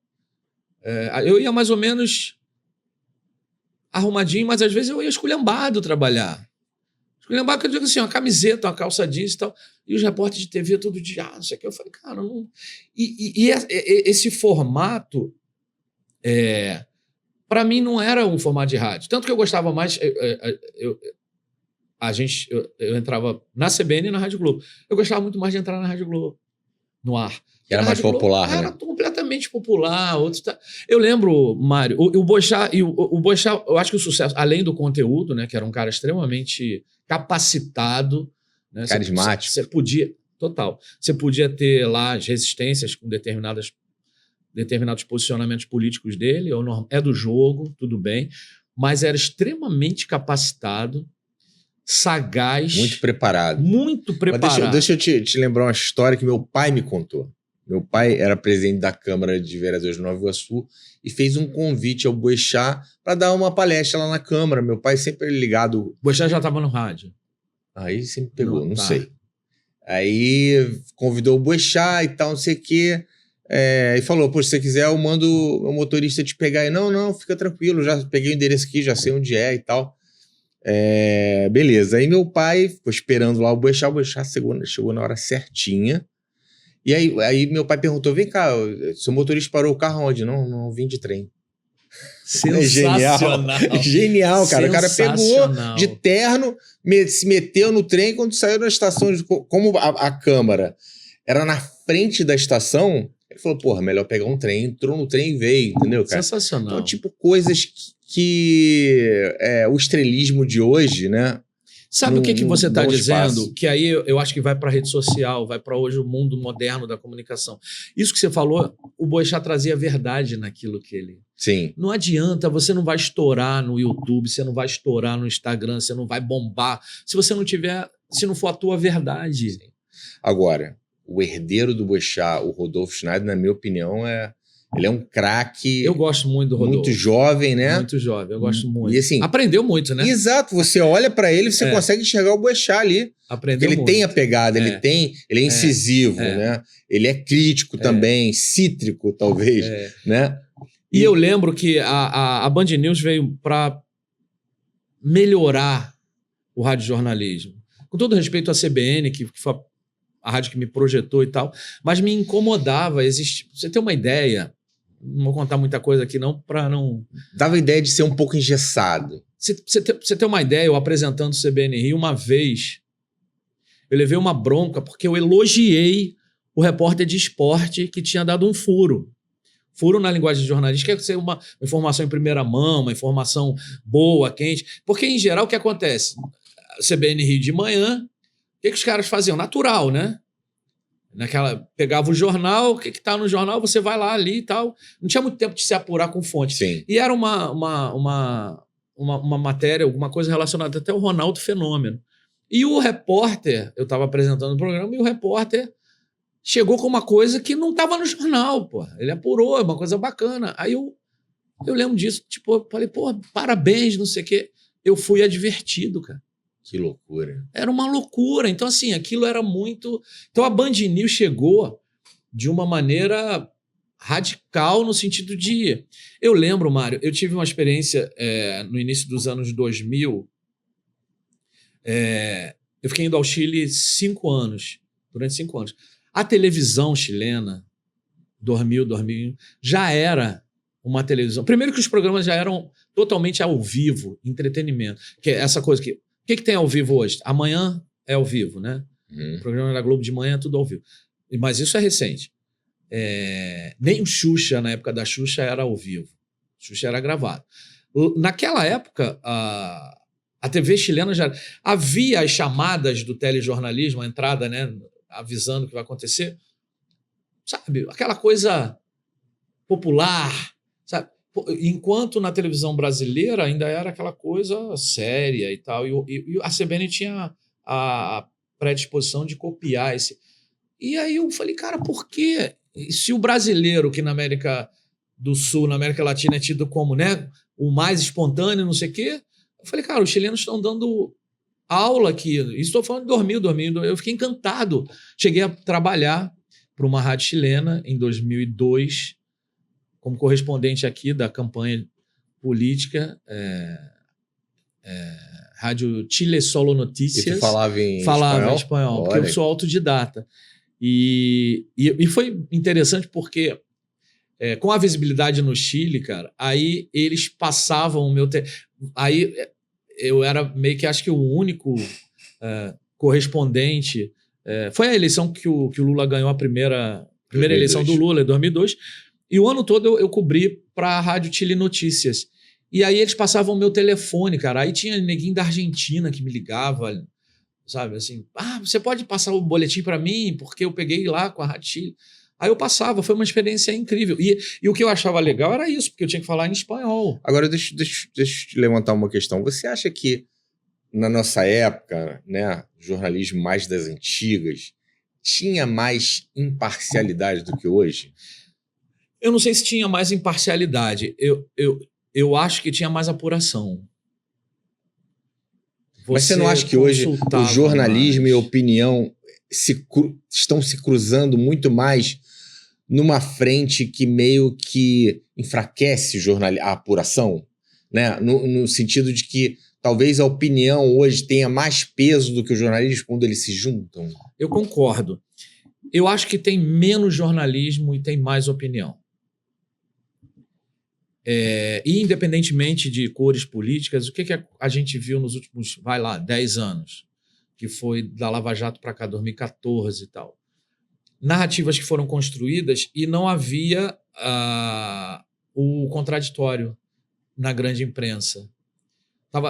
eu ia mais ou menos arrumadinho, mas às vezes eu ia esculhambado trabalhar. Esculhambado que eu digo assim, uma camiseta, uma calça jeans e tal. E os repórteres de TV todo dia, não sei o que. Eu falei, cara, não... Esse formato, para mim, não era um formato de rádio. Tanto que eu gostava mais... Eu entrava na CBN e na Rádio Globo. Eu gostava muito mais de entrar na Rádio Globo, no ar. Que era mais popular, né? Era completamente popular. Eu lembro, Mário, o Boechat, eu acho que o sucesso, além do conteúdo, né, que era um cara extremamente capacitado, né, carismático. Você podia, total, você podia ter lá as resistências com determinados posicionamentos políticos dele, é do jogo, tudo bem, mas era extremamente capacitado, sagaz. Muito preparado. Muito preparado. Mas deixa eu te lembrar uma história que meu pai me contou. Meu pai era presidente da Câmara de Vereadores de Nova Iguaçu e fez um convite ao Boechat para dar uma palestra lá na Câmara. Meu pai sempre ligado... O Boechat já estava no rádio. Aí você me pegou, não sei. Aí convidou o Boechat e tal, não sei o quê. E falou, pô, se você quiser eu mando o motorista te pegar. E não, fica tranquilo, já peguei o endereço aqui, já sei onde é e tal. Beleza. Aí meu pai ficou esperando lá o Boechat chegou na hora certinha. E aí meu pai perguntou, vem cá, seu motorista parou o carro onde? Não, vim de trem. Sensacional. Genial, cara. O cara pegou de terno, se meteu no trem, quando saiu da estação, como a Câmara era na frente da estação, ele falou, porra, melhor pegar um trem. Entrou no trem e veio, entendeu, cara? Sensacional. Então, tipo, coisas que o estrelismo de hoje, né? Sabe o que você está dizendo? Espaço. Que aí eu acho que vai para a rede social, vai para hoje o mundo moderno da comunicação. Isso que você falou, o Boechat trazia verdade naquilo que ele... Sim. Não adianta, você não vai estourar no YouTube, você não vai estourar no Instagram, você não vai bombar, se não for a tua verdade. Sim. Agora, o herdeiro do Boechat, o Rodolfo Schneider, na minha opinião, ele é um craque. Eu gosto muito do Rodolfo. Muito jovem, né? Muito jovem, eu gosto muito. E assim, aprendeu muito, né? Exato, você olha pra ele, você consegue enxergar o Boechat ali. Aprendeu ele muito. Tem a pegada, ele é incisivo, né? Ele é crítico também, cítrico talvez, né? E eu lembro que a Band News veio para melhorar o radiojornalismo. Com todo respeito à CBN, que foi a rádio que me projetou e tal, mas me incomodava. Você tem uma ideia, não vou contar muita coisa aqui não, para não... Dava a ideia de ser um pouco engessado. Você tem uma ideia, eu apresentando o CBN Rio, uma vez, eu levei uma bronca porque eu elogiei o repórter de esporte que tinha dado um furo. Furo na linguagem jornalística quer ser uma informação em primeira mão, uma informação boa, quente. Porque, em geral, o que acontece? CBN Rio de manhã, o que os caras faziam? Natural, né? Pegava o jornal, o que está no jornal, você vai lá ali e tal. Não tinha muito tempo de se apurar com fonte. Sim. E era uma matéria, alguma coisa relacionada até ao Ronaldo Fenômeno. E o repórter, eu estava apresentando o programa, e o repórter chegou com uma coisa que não estava no jornal, pô. Ele apurou, é uma coisa bacana. Aí eu lembro disso, tipo, eu falei, pô, parabéns, não sei o quê. Eu fui advertido, cara. Que loucura. Era uma loucura. Então, assim, aquilo era muito... Então, a Band News chegou de uma maneira radical no sentido de... Eu lembro, Mário, eu tive uma experiência no início dos anos 2000. Eu fiquei indo ao Chile durante 5 anos. A televisão chilena, 2000, 2001, já era uma televisão... Primeiro que os programas já eram totalmente ao vivo, entretenimento. Que é essa coisa que... O que tem ao vivo hoje? Amanhã é ao vivo, né? O programa da Globo de manhã é tudo ao vivo. Mas isso é recente. Nem o Xuxa, na época da Xuxa, era ao vivo. Xuxa era gravado. Naquela época, a TV chilena já... Havia as chamadas do telejornalismo, a entrada, né? Avisando o que vai acontecer. Sabe? Aquela coisa popular, sabe? Enquanto na televisão brasileira ainda era aquela coisa séria e tal. E a CBN tinha a predisposição de copiar esse. E aí eu falei, cara, por quê? E se o brasileiro, que na América do Sul, na América Latina, é tido como, né, o mais espontâneo, não sei o quê, eu falei, cara, os chilenos estão dando aula aqui. Estou falando de 2000. Eu fiquei encantado. Cheguei a trabalhar para uma rádio chilena em 2002, como correspondente aqui da campanha política, Rádio Chile Solo Notícias. E tu falava em espanhol, porque eu sou autodidata. E foi interessante porque, com a visibilidade no Chile, cara, aí eles passavam o meu... Aí eu era meio que, acho que o único correspondente. Foi a eleição que o Lula ganhou, a primeira eleição do Lula, em 2002. E o ano todo eu cobri para a Rádio Chile Notícias. E aí eles passavam o meu telefone, cara. Aí tinha neguinho da Argentina que me ligava, sabe? Assim, você pode passar o boletim para mim? Porque eu peguei lá com a Rádio Chile. Aí eu passava, foi uma experiência incrível. E o que eu achava legal era isso, porque eu tinha que falar em espanhol. Agora, deixa eu te levantar uma questão. Você acha que, na nossa época, né, jornalismo mais das antigas, tinha mais imparcialidade do que hoje? Eu não sei se tinha mais imparcialidade. Eu acho que tinha mais apuração. Mas você não acha que hoje o jornalismo e a opinião estão se cruzando muito mais numa frente que meio que enfraquece a apuração? Né? No sentido de que talvez a opinião hoje tenha mais peso do que o jornalismo quando eles se juntam? Eu concordo. Eu acho que tem menos jornalismo e tem mais opinião. E independentemente de cores políticas, o que a gente viu nos últimos, 10 anos, que foi da Lava Jato para cá, 2014 e tal. Narrativas que foram construídas e não havia o contraditório na grande imprensa.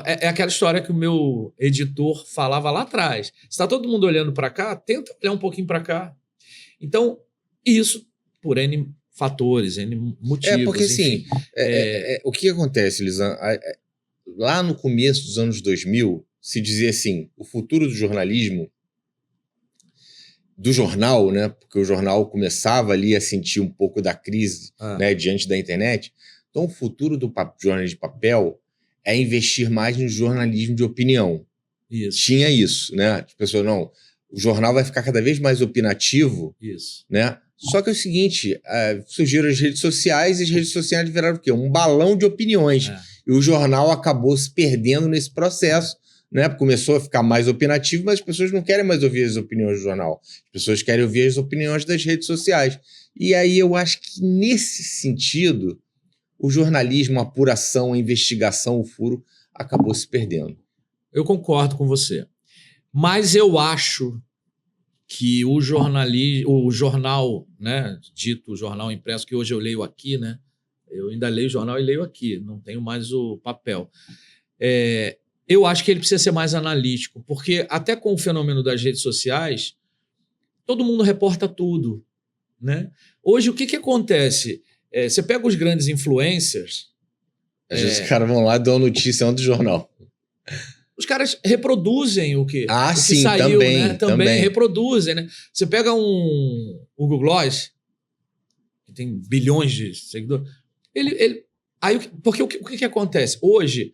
É aquela história que o meu editor falava lá atrás. Se está todo mundo olhando para cá, tenta olhar um pouquinho para cá. Então, isso por N fatores, N motivos. Porque assim, o que acontece, Lisan? Lá no começo dos anos 2000, se dizia assim, o futuro do jornalismo, do jornal, né? Porque o jornal começava ali a sentir um pouco da crise, né, diante da internet. Então, o futuro do jornalismo de papel é investir mais no jornalismo de opinião. Isso. Tinha isso, né? As pessoas, não, o jornal vai ficar cada vez mais opinativo. Isso. Né? Só que é o seguinte, surgiram as redes sociais e as redes sociais viraram o quê? Um balão de opiniões. E o jornal acabou se perdendo nesse processo, né? Começou a ficar mais opinativo, mas as pessoas não querem mais ouvir as opiniões do jornal. As pessoas querem ouvir as opiniões das redes sociais. E aí eu acho que, nesse sentido, o jornalismo, a apuração, a investigação, o furo, acabou se perdendo. Eu concordo com você. Mas eu acho que o jornal, né, dito jornal impresso, que hoje eu leio aqui, né? Eu ainda leio o jornal e leio aqui, não tenho mais o papel. Eu acho que ele precisa ser mais analítico, porque até com o fenômeno das redes sociais, todo mundo reporta tudo, né? Hoje, o que acontece? Você pega os grandes influencers... Às vezes os caras vão lá e dão a notícia antes do jornal. Os caras reproduzem o que sim, saiu, também, né? Também reproduzem, né? Você pega um Hugo Gloss, que tem bilhões de seguidores, porque o que acontece? Hoje,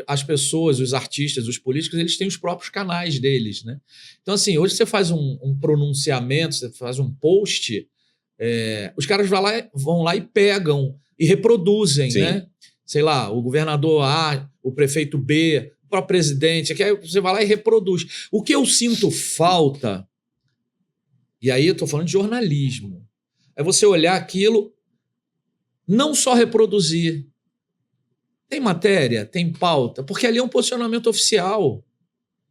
as pessoas, os artistas, os políticos, eles têm os próprios canais deles, né? Então, assim, hoje você faz um pronunciamento, você faz um post, os caras vão lá e pegam e reproduzem, né? Sei lá, o governador A, o prefeito B, o próprio presidente, aqui, aí você vai lá e reproduz. O que eu sinto falta, e aí eu estou falando de jornalismo, é você olhar aquilo, não só reproduzir. Tem matéria, tem pauta, porque ali é um posicionamento oficial.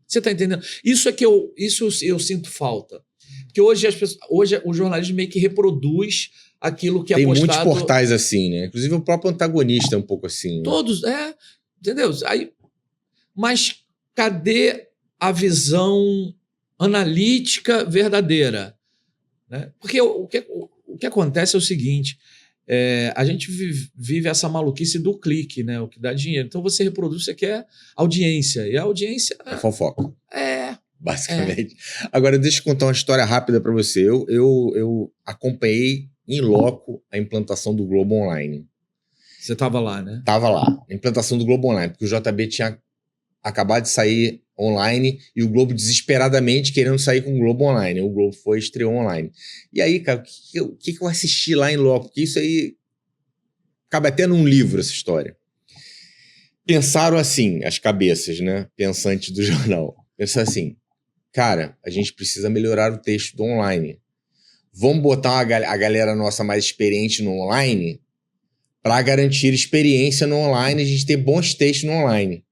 Você está entendendo? Isso eu sinto falta. Porque hoje o jornalismo meio que reproduz aquilo que é postado... Tem muitos portais assim, né? Inclusive o próprio Antagonista é um pouco assim. Né? Todos, entendeu? Mas cadê a visão analítica verdadeira? Né? Porque o que acontece é o seguinte, a gente vive essa maluquice do clique, né? O que dá dinheiro. Então você reproduz, você quer audiência. E a audiência... É fofoca. basicamente. Agora, deixa eu contar uma história rápida para você. Eu acompanhei em loco a implantação do Globo Online. Você estava lá, né? Tava lá, a implantação do Globo Online, porque o JB tinha acabado de sair online e o Globo desesperadamente querendo sair com o Globo Online. O Globo foi e estreou online. E aí, cara, o que eu assisti lá em loco? Porque isso aí cabe até num livro, essa história. Pensaram assim, as cabeças, né, pensantes do jornal. Pensaram assim, cara, a gente precisa melhorar o texto do online. Vamos botar a galera nossa mais experiente no online para garantir experiência no online, a gente ter bons textos no online.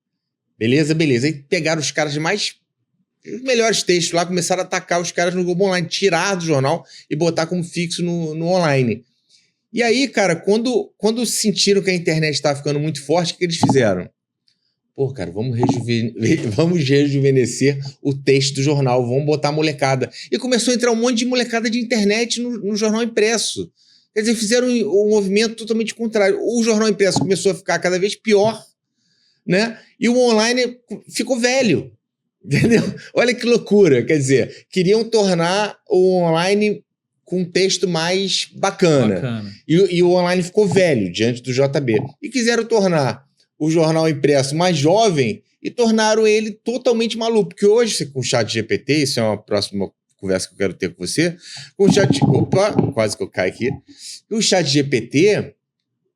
Beleza, beleza. Aí pegaram os caras os melhores textos lá, começaram a atacar os caras no Globo Online, tirar do jornal e botar como fixo no online. E aí, cara, quando sentiram que a internet estava ficando muito forte, o que eles fizeram? Pô, cara, vamos rejuvenescer o texto do jornal, vamos botar a molecada. E começou a entrar um monte de molecada de internet no jornal impresso. Quer dizer, fizeram um movimento totalmente contrário. O jornal impresso começou a ficar cada vez pior, né? E o online ficou velho, entendeu? Olha que loucura. Quer dizer, queriam tornar o online com um texto mais bacana. E o online ficou velho diante do JB. E quiseram tornar o jornal impresso mais jovem e tornaram ele totalmente maluco. Porque hoje, com o ChatGPT, isso é uma próxima conversa que eu quero ter com você, com o chat... Opa, quase que eu caio aqui. E o ChatGPT,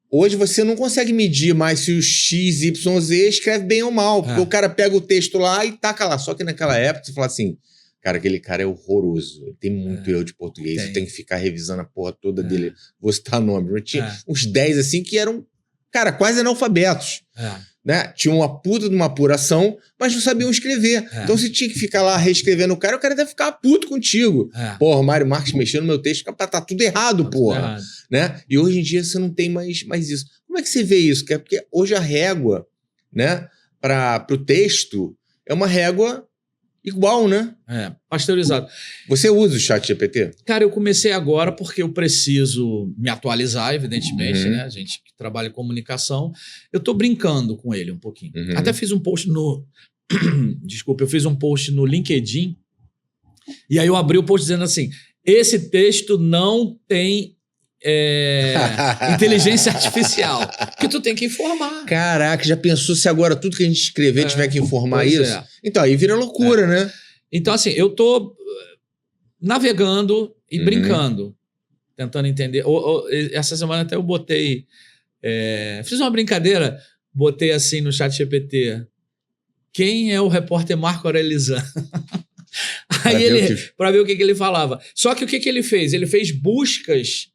hoje você não consegue medir mais se o XYZ escreve bem ou mal, porque o cara pega o texto lá e taca lá. Só que naquela época você fala assim, cara, aquele cara é horroroso, ele tem muito erro de português, eu tenho que ficar revisando a porra toda dele. Vou citar nome. Eu tinha uns 10 assim que eram, cara, quase analfabetos. Né? Tinha uma puta de uma apuração, mas não sabiam escrever. Então você tinha que ficar lá reescrevendo o cara deve ficar puto contigo. Porra, Mário Marques mexeu no meu texto, tá tudo errado, porra. Né? E hoje em dia você não tem mais isso. Como é que você vê isso? Porque hoje a régua, né, pro texto é uma régua igual, né? Pasteurizado. Você usa o ChatGPT? Cara, eu comecei agora porque eu preciso me atualizar, evidentemente, né? A gente que trabalha em comunicação. Eu tô brincando com ele um pouquinho. Até fiz um post Desculpa, eu fiz um post no LinkedIn e aí eu abri o post dizendo assim, esse texto não tem inteligência artificial, que tu tem que informar. Caraca, já pensou se agora tudo que a gente escrever tiver que informar isso? Então, aí vira loucura, né? Então, assim, eu tô navegando e brincando, tentando entender. Essa semana até eu botei... fiz uma brincadeira, botei assim no ChatGPT, quem é o repórter Marco Aurelian? Aí para ver o que ele falava. Só que o que ele fez? Ele fez buscas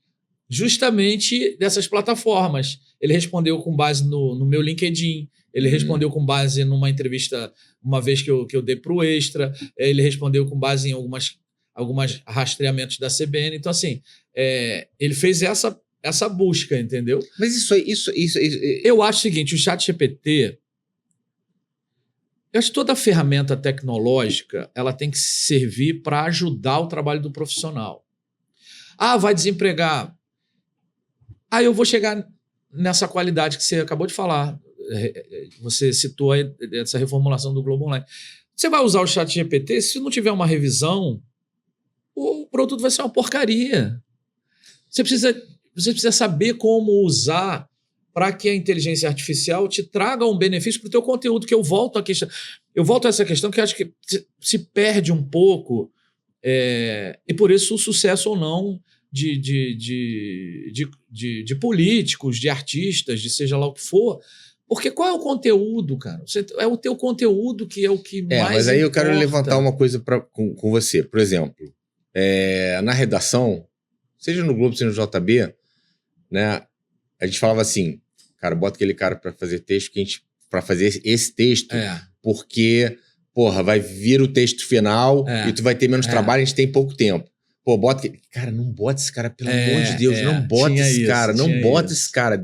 justamente dessas plataformas. Ele respondeu com base no meu LinkedIn, ele respondeu com base numa entrevista, uma vez que eu dei para o Extra, ele respondeu com base em algumas rastreamentos da CBN. Então, assim, ele fez essa busca, entendeu? Mas isso... Eu acho o seguinte, o ChatGPT, eu acho que toda ferramenta tecnológica ela tem que servir para ajudar o trabalho do profissional. Vai desempregar. Eu vou chegar nessa qualidade que você acabou de falar. Você citou aí essa reformulação do Globo Online. Você vai usar o ChatGPT, se não tiver uma revisão, o produto vai ser uma porcaria. Você precisa saber como usar para que a inteligência artificial te traga um benefício para o teu conteúdo, que eu volto a essa questão que eu acho que se perde um pouco, e por isso o sucesso ou não de políticos, de artistas, de seja lá o que for, porque qual é o conteúdo, cara? É o teu conteúdo que é o que mais mas aí importa. Eu quero levantar uma coisa com você. Por exemplo, na redação, seja no Globo, seja no JB, né, a gente falava assim, cara, bota aquele cara para fazer texto, para fazer esse texto, porque, porra, vai vir o texto final e tu vai ter menos trabalho, a gente tem pouco tempo. Pô, cara, não bota esse cara, pelo amor de Deus, não bota esse cara, não bota esse cara,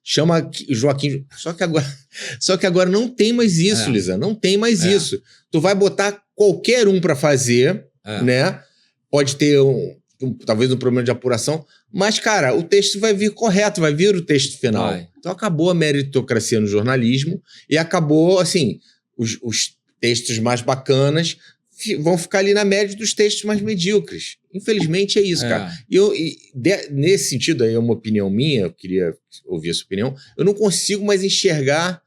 chama Joaquim. Só que agora não tem mais isso, Lisa, não tem mais isso. Tu vai botar qualquer um para fazer, né? Pode ter talvez um problema de apuração, mas, cara, o texto vai vir correto, vai vir o texto final. Então acabou a meritocracia no jornalismo e acabou, assim, os textos mais bacanas vão ficar ali na média dos textos mais medíocres. Infelizmente é isso, cara. Nesse sentido, aí é uma opinião minha, eu queria ouvir a sua opinião, eu não consigo mais enxergar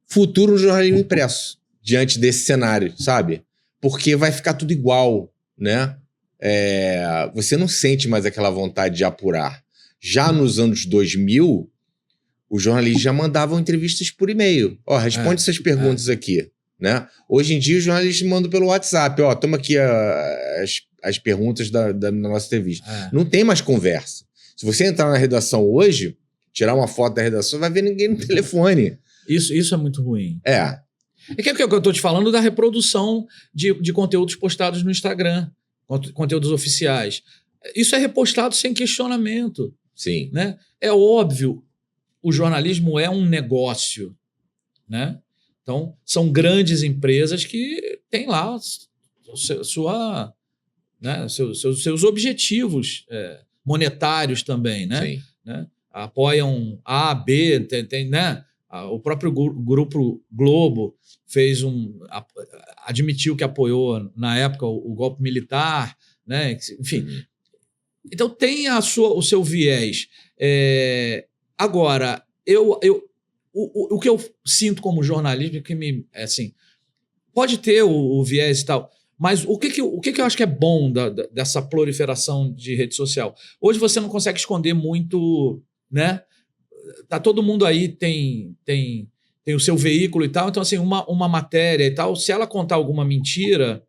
futuro no jornalismo impresso diante desse cenário, sabe? Porque vai ficar tudo igual, né? Você não sente mais aquela vontade de apurar. Já nos anos 2000, os jornalistas já mandavam entrevistas por e-mail. Responde essas perguntas aqui, né? Hoje em dia, os jornalistas mandam pelo WhatsApp. Toma aqui as perguntas da nossa entrevista. Não tem mais conversa. Se você entrar na redação hoje, tirar uma foto da redação, vai ver ninguém no telefone. Isso é muito ruim. É que eu estou te falando da reprodução de conteúdos postados no Instagram, conteúdos oficiais. Isso é repostado sem questionamento. Sim. Né? É óbvio, o jornalismo é um negócio, né? Então, são grandes empresas que têm lá seus objetivos monetários também, né? Sim. Né? Apoiam A, B, né? O próprio Grupo Globo admitiu que apoiou, na época, o golpe militar, né? Enfim. Então, tem o seu viés. Agora, o que eu sinto como jornalismo, pode ter o viés e tal, mas o que eu acho que é bom dessa proliferação de rede social? Hoje você não consegue esconder muito, né? Tá todo mundo aí, tem o seu veículo e tal, então assim, uma matéria e tal, se ela contar alguma mentira,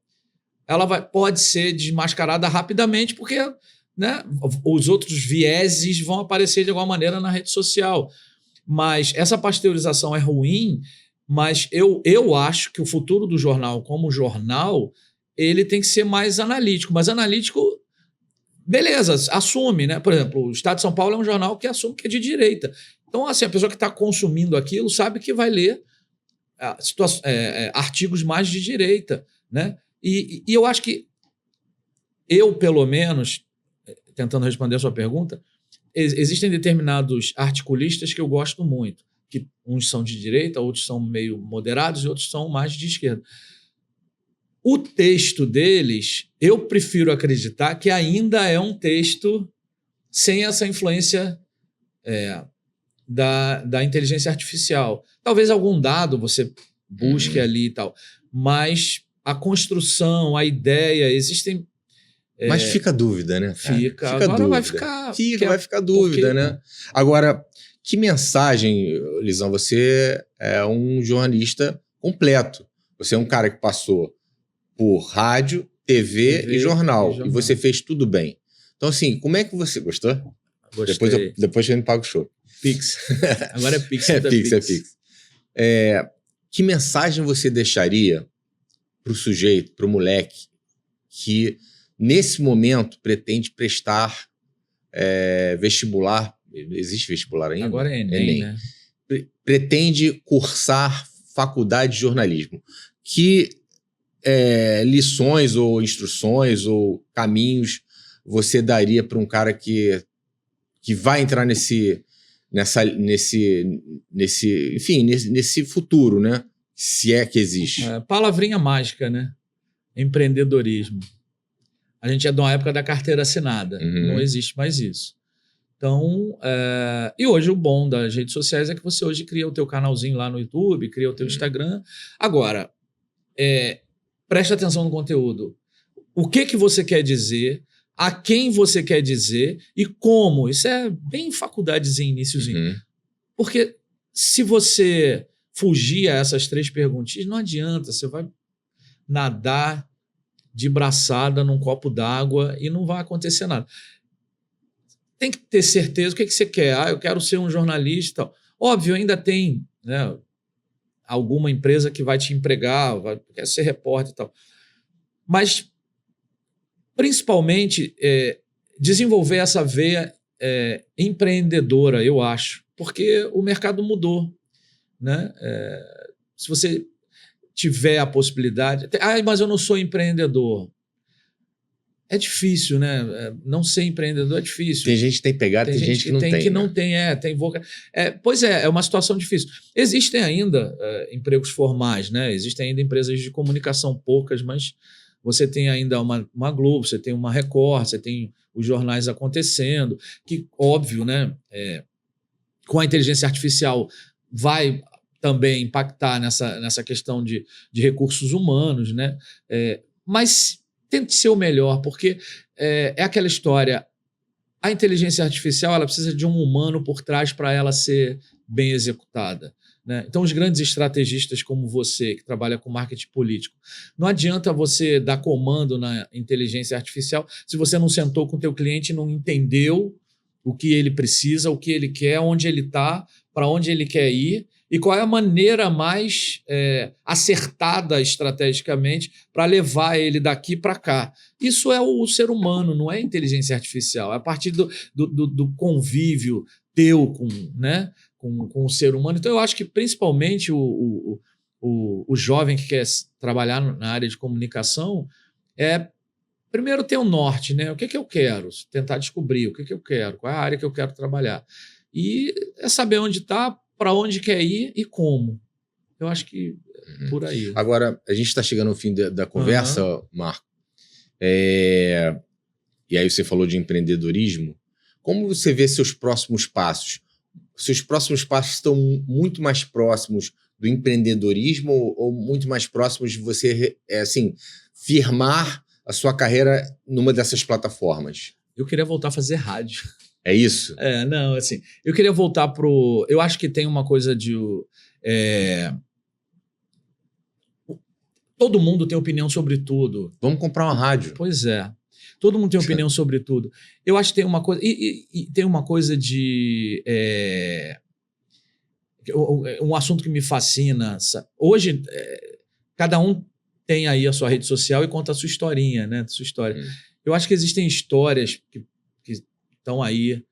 ela pode ser desmascarada rapidamente, porque, né, os outros vieses vão aparecer de alguma maneira na rede social. Mas essa pasteurização é ruim, mas eu acho que o futuro do jornal como jornal, ele tem que ser mais analítico. Mas analítico, beleza, assume, né? Por exemplo, o Estado de São Paulo é um jornal que assume que é de direita. Então, assim, a pessoa que está consumindo aquilo sabe que vai ler artigos mais de direita, né? E eu acho que pelo menos, tentando responder a sua pergunta, existem determinados articulistas que eu gosto muito, que uns são de direita, outros são meio moderados e outros são mais de esquerda. O texto deles, eu prefiro acreditar que ainda é um texto sem essa influência da inteligência artificial. Talvez algum dado você busque ali e tal, mas a construção, a ideia, existem... Mas fica a dúvida, né? Fica agora dúvida. Vai ficar dúvida, né? Agora, que mensagem, Lisão, você é um jornalista completo. Você é um cara que passou por rádio, TV e jornal. E você fez tudo bem. Então, assim, como é que você... Gostou? Gostei. Depois a gente paga o show. Pix. Agora é Pix. É Pix. Que mensagem você deixaria pro sujeito, pro moleque, que nesse momento pretende prestar vestibular? Existe vestibular ainda? Agora é Enem. Né? Pretende cursar faculdade de jornalismo. Que lições ou instruções ou caminhos você daria para um cara que vai entrar nesse futuro, né? Se é que existe. Palavrinha mágica, né? Empreendedorismo. A gente é de uma época da carteira assinada. Não existe mais isso. Então, e hoje o bom das redes sociais é que você hoje cria o teu canalzinho lá no YouTube, cria o teu Instagram. Agora, preste atenção no conteúdo. O que você quer dizer, a quem você quer dizer e como. Isso é bem faculdadezinho, iniciozinho. Porque se você fugir a essas 3 perguntinhas, não adianta. Você vai nadar de braçada num copo d'água e não vai acontecer nada. Tem que ter certeza. O que você quer? Eu quero ser um jornalista. Tal. Óbvio, ainda tem, né, alguma empresa que vai te empregar, quer ser repórter e tal. Mas, principalmente, desenvolver essa veia empreendedora, eu acho. Porque o mercado mudou. Né? Se você tiver a possibilidade... mas eu não sou empreendedor. É difícil, né? Não ser empreendedor é difícil. Tem gente que tem pegada, tem gente que não tem. Que não tem, tem vocação. Pois é uma situação difícil. Existem ainda empregos formais, né? Existem ainda empresas de comunicação, poucas, mas você tem ainda uma Globo, você tem uma Record, você tem os jornais acontecendo, que, óbvio, né? Com a inteligência artificial vai também impactar nessa questão de recursos humanos, né? Mas tente ser o melhor, porque é aquela história, a inteligência artificial ela precisa de um humano por trás para ela ser bem executada, né? Então, os grandes estrategistas como você, que trabalha com marketing político, não adianta você dar comando na inteligência artificial se você não sentou com o teu cliente e não entendeu o que ele precisa, o que ele quer, onde ele está, para onde ele quer ir e qual é a maneira mais acertada estrategicamente para levar ele daqui para cá. Isso é o ser humano, não é inteligência artificial. É a partir do convívio teu com o ser humano. Então, eu acho que principalmente o jovem que quer trabalhar na área de comunicação primeiro ter um norte, né? O que eu quero? Tentar descobrir o que eu quero, qual é a área que eu quero trabalhar. E saber onde está, para onde quer ir e como. Eu acho que por aí. Agora, a gente está chegando ao fim da conversa, Marco. E aí você falou de empreendedorismo. Como você vê seus próximos passos? Seus próximos passos estão muito mais próximos do empreendedorismo ou muito mais próximos de você firmar a sua carreira numa dessas plataformas? Eu queria voltar a fazer rádio. É isso? Não, assim, eu queria voltar pro... Eu acho que tem uma coisa de... Todo mundo tem opinião sobre tudo. Vamos comprar uma rádio. Pois é. Todo mundo tem opinião sobre tudo. Eu acho que tem uma coisa... E tem uma coisa de... Um assunto que me fascina. Hoje, cada um tem aí a sua rede social e conta a sua historinha, né? Sua história. Eu acho que existem histórias que estão aí,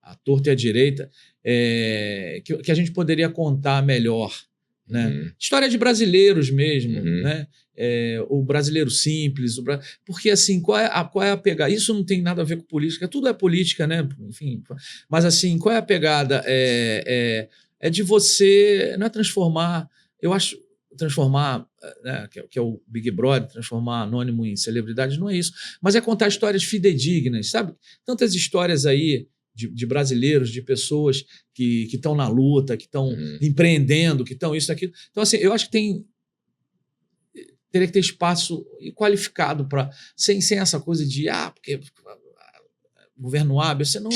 à torta e à direita, que a gente poderia contar melhor, né? História de brasileiros mesmo, né? O brasileiro simples, porque assim, qual é a pegada? Isso não tem nada a ver com política, tudo é política, né? Enfim, mas assim, qual é a pegada? É de você, não é transformar, eu acho, transformar, né, que é o Big Brother, transformar anônimo em celebridade, não é isso, mas é contar histórias fidedignas, sabe? Tantas histórias aí de brasileiros, de pessoas que estão na luta, que estão empreendendo, que estão isso, aquilo. Então, assim, eu acho que teria que ter espaço qualificado para, sem essa coisa de, porque governo hábil, você não...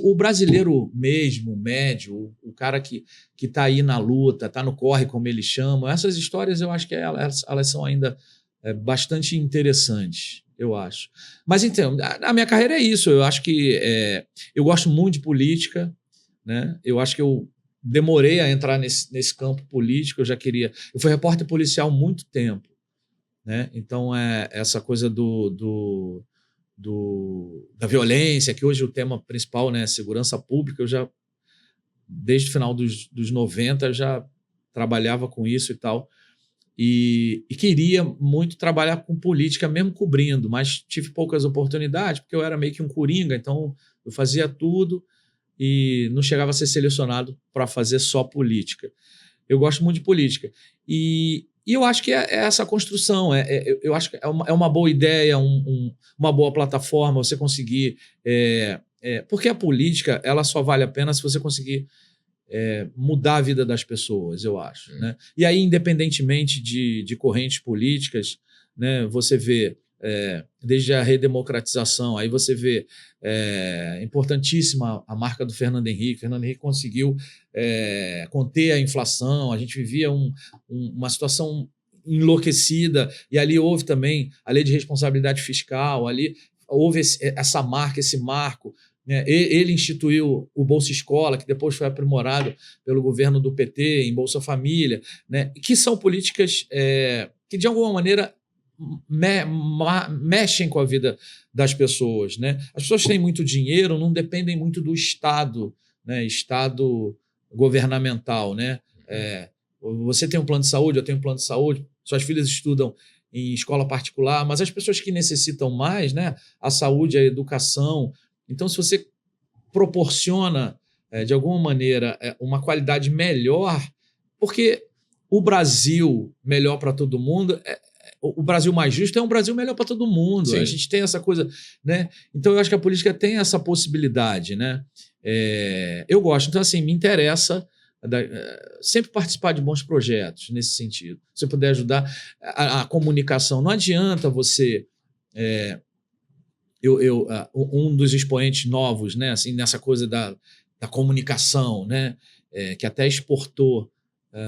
O brasileiro mesmo, médio, o cara que está aí na luta, está no corre, como eles chamam, essas histórias eu acho que elas são ainda bastante interessantes, eu acho. Mas então, a minha carreira é isso, eu acho que eu gosto muito de política, né? Eu acho que eu demorei a entrar nesse campo político, eu fui repórter policial há muito tempo, né? Então, essa coisa da violência, que hoje o tema principal, né, segurança pública, desde o final dos 90, eu já trabalhava com isso e tal, e queria muito trabalhar com política, mesmo cobrindo, mas tive poucas oportunidades, porque eu era meio que um coringa, então eu fazia tudo e não chegava a ser selecionado para fazer só política. Eu gosto muito de política. E eu acho que é essa construção, eu acho que é uma boa ideia, uma boa plataforma, você conseguir... porque a política ela só vale a pena se você conseguir mudar a vida das pessoas, eu acho. Né? E aí, independentemente de correntes políticas, né, você vê, desde a redemocratização, aí você vê importantíssima a marca do Fernando Henrique. Fernando Henrique conseguiu conter a inflação, a gente vivia uma situação enlouquecida, e ali houve também a lei de responsabilidade fiscal, ali houve essa marca, esse marco, né? Ele instituiu o Bolsa Escola, que depois foi aprimorado pelo governo do PT, em Bolsa Família, né? Que são políticas que, de alguma maneira, mexem com a vida das pessoas, né? As pessoas têm muito dinheiro, não dependem muito do Estado, né? Estado governamental, né? Você tem um plano de saúde, eu tenho um plano de saúde, suas filhas estudam em escola particular, mas as pessoas que necessitam mais, né? A saúde, a educação. Então, se você proporciona, de alguma maneira, uma qualidade melhor, porque o Brasil melhor para todo mundo, o Brasil mais justo é um Brasil melhor para todo mundo. Sim. A gente tem essa coisa, né? Então, eu acho que a política tem essa possibilidade, né? Eu gosto. Então, assim, me interessa sempre participar de bons projetos nesse sentido. Se você puder ajudar a comunicação. Não adianta você... um dos expoentes novos, né, assim, nessa coisa da comunicação, né, que até exportou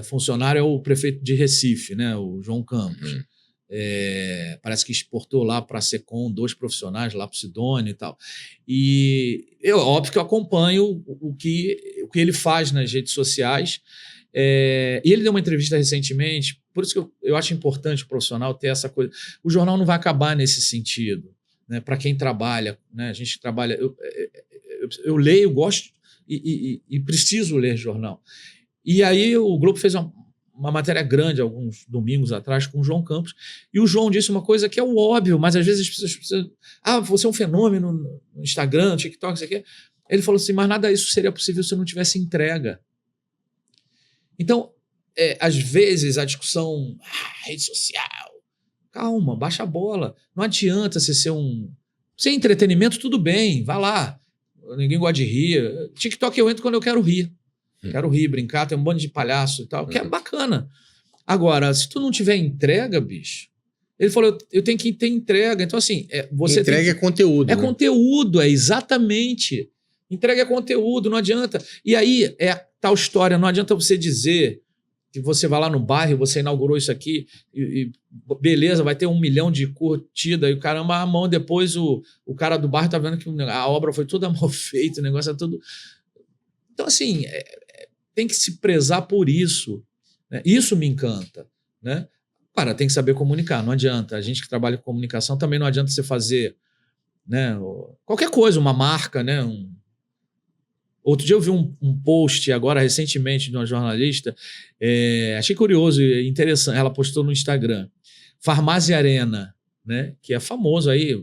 funcionário, é o prefeito de Recife, né, o João Campos. Parece que exportou lá para a Secom 2 profissionais, lá para o Sidônio e tal. E óbvio que eu acompanho o que ele faz nas redes sociais. E ele deu uma entrevista recentemente, por isso que eu acho importante o profissional ter essa coisa. O jornal não vai acabar nesse sentido, né, para quem trabalha, né, a gente trabalha. Eu leio, gosto e preciso ler jornal. E aí o Globo fez uma matéria grande, alguns domingos atrás, com o João Campos, e o João disse uma coisa que é o óbvio, mas às vezes as pessoas precisam... você é um fenômeno no Instagram, no TikTok, isso aqui. Ele falou assim, mas nada disso seria possível se não tivesse entrega. Então, às vezes, a discussão, rede social, calma, baixa a bola. Não adianta você ser Sem entretenimento, tudo bem, vai lá. Ninguém gosta de rir. TikTok eu entro quando eu quero rir. Quero rir, brincar, tem um bando de palhaço e tal, que é bacana. Agora, se tu não tiver entrega, bicho... Ele falou, eu tenho que ter entrega. Então, assim... Entrega é conteúdo. É conteúdo, exatamente. Entrega é conteúdo, não adianta. E aí, tal história, não adianta você dizer que você vai lá no bairro, você inaugurou isso aqui, e beleza, vai ter 1 milhão de curtida, e caramba, a mão depois o cara do bairro tá vendo que a obra foi toda mal feita, o negócio é tudo... Então, assim... tem que se prezar por isso, né? Isso me encanta, né? Cara, tem que saber comunicar, não adianta. A gente que trabalha com comunicação também não adianta você fazer, né, qualquer coisa, uma marca, né? Outro dia eu vi um post agora recentemente de uma jornalista, achei curioso e interessante, ela postou no Instagram, Farmácia Arena, né? Que é famoso aí,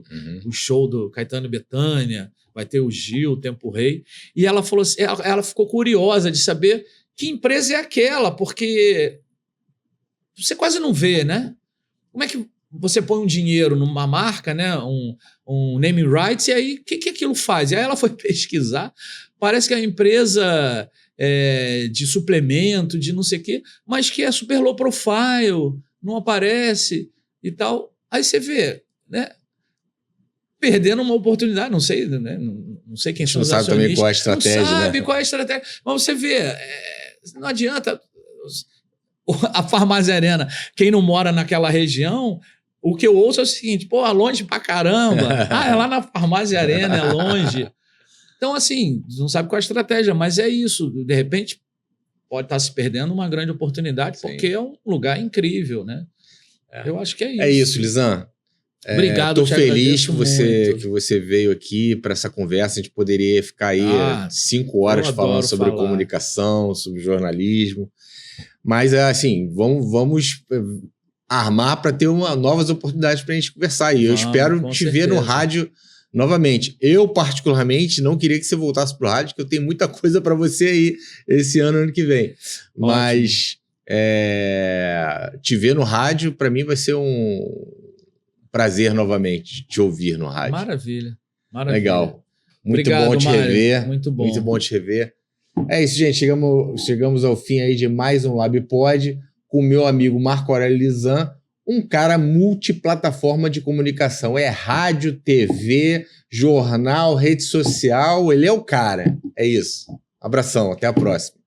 o show do Caetano e Bethânia, vai ter o Gil, o Tempo Rei, e ela falou assim, ela ficou curiosa de saber que empresa é aquela, porque você quase não vê, né? Como é que você põe um dinheiro numa marca, né? Um naming rights, e aí o que aquilo faz? E aí ela foi pesquisar, parece que é uma empresa de suplemento, de não sei o quê, mas que é super low profile, não aparece e tal. Aí você vê, né? Perdendo uma oportunidade, não sei, né? Não sei quem são os acionistas. Não sabe também qual é a estratégia, não sabe, né? qual é a estratégia. Mas você vê, não adianta. A Farmácia Arena, quem não mora naquela região, o que eu ouço é o seguinte, pô, é longe pra caramba. É lá na Farmácia Arena, é longe. Então, assim, não sabe qual é a estratégia, mas é isso. De repente, pode estar se perdendo uma grande oportunidade, Sim. Porque é um lugar incrível, né? Eu acho que é isso. É isso, Lisan. Obrigado, Estou feliz que muito. você veio aqui para essa conversa. A gente poderia ficar aí 5 horas falando sobre comunicação, sobre jornalismo. Mas, assim, vamos armar para ter novas oportunidades para a gente conversar. E eu espero te ver no rádio novamente. Eu, particularmente, não queria que você voltasse para o rádio, porque eu tenho muita coisa para você aí esse ano que vem. Ótimo. Mas te ver no rádio, para mim, vai ser um prazer novamente te ouvir no rádio. Maravilha. Legal. Muito Obrigado, bom te Mário. rever. Muito bom. Muito bom te rever. É isso, gente. Chegamos ao fim aí de mais um LabPod com o meu amigo Marco Aurélio Lisan, um cara multiplataforma de comunicação. É rádio, TV, jornal, rede social. Ele é o cara. É isso. Abração. Até a próxima.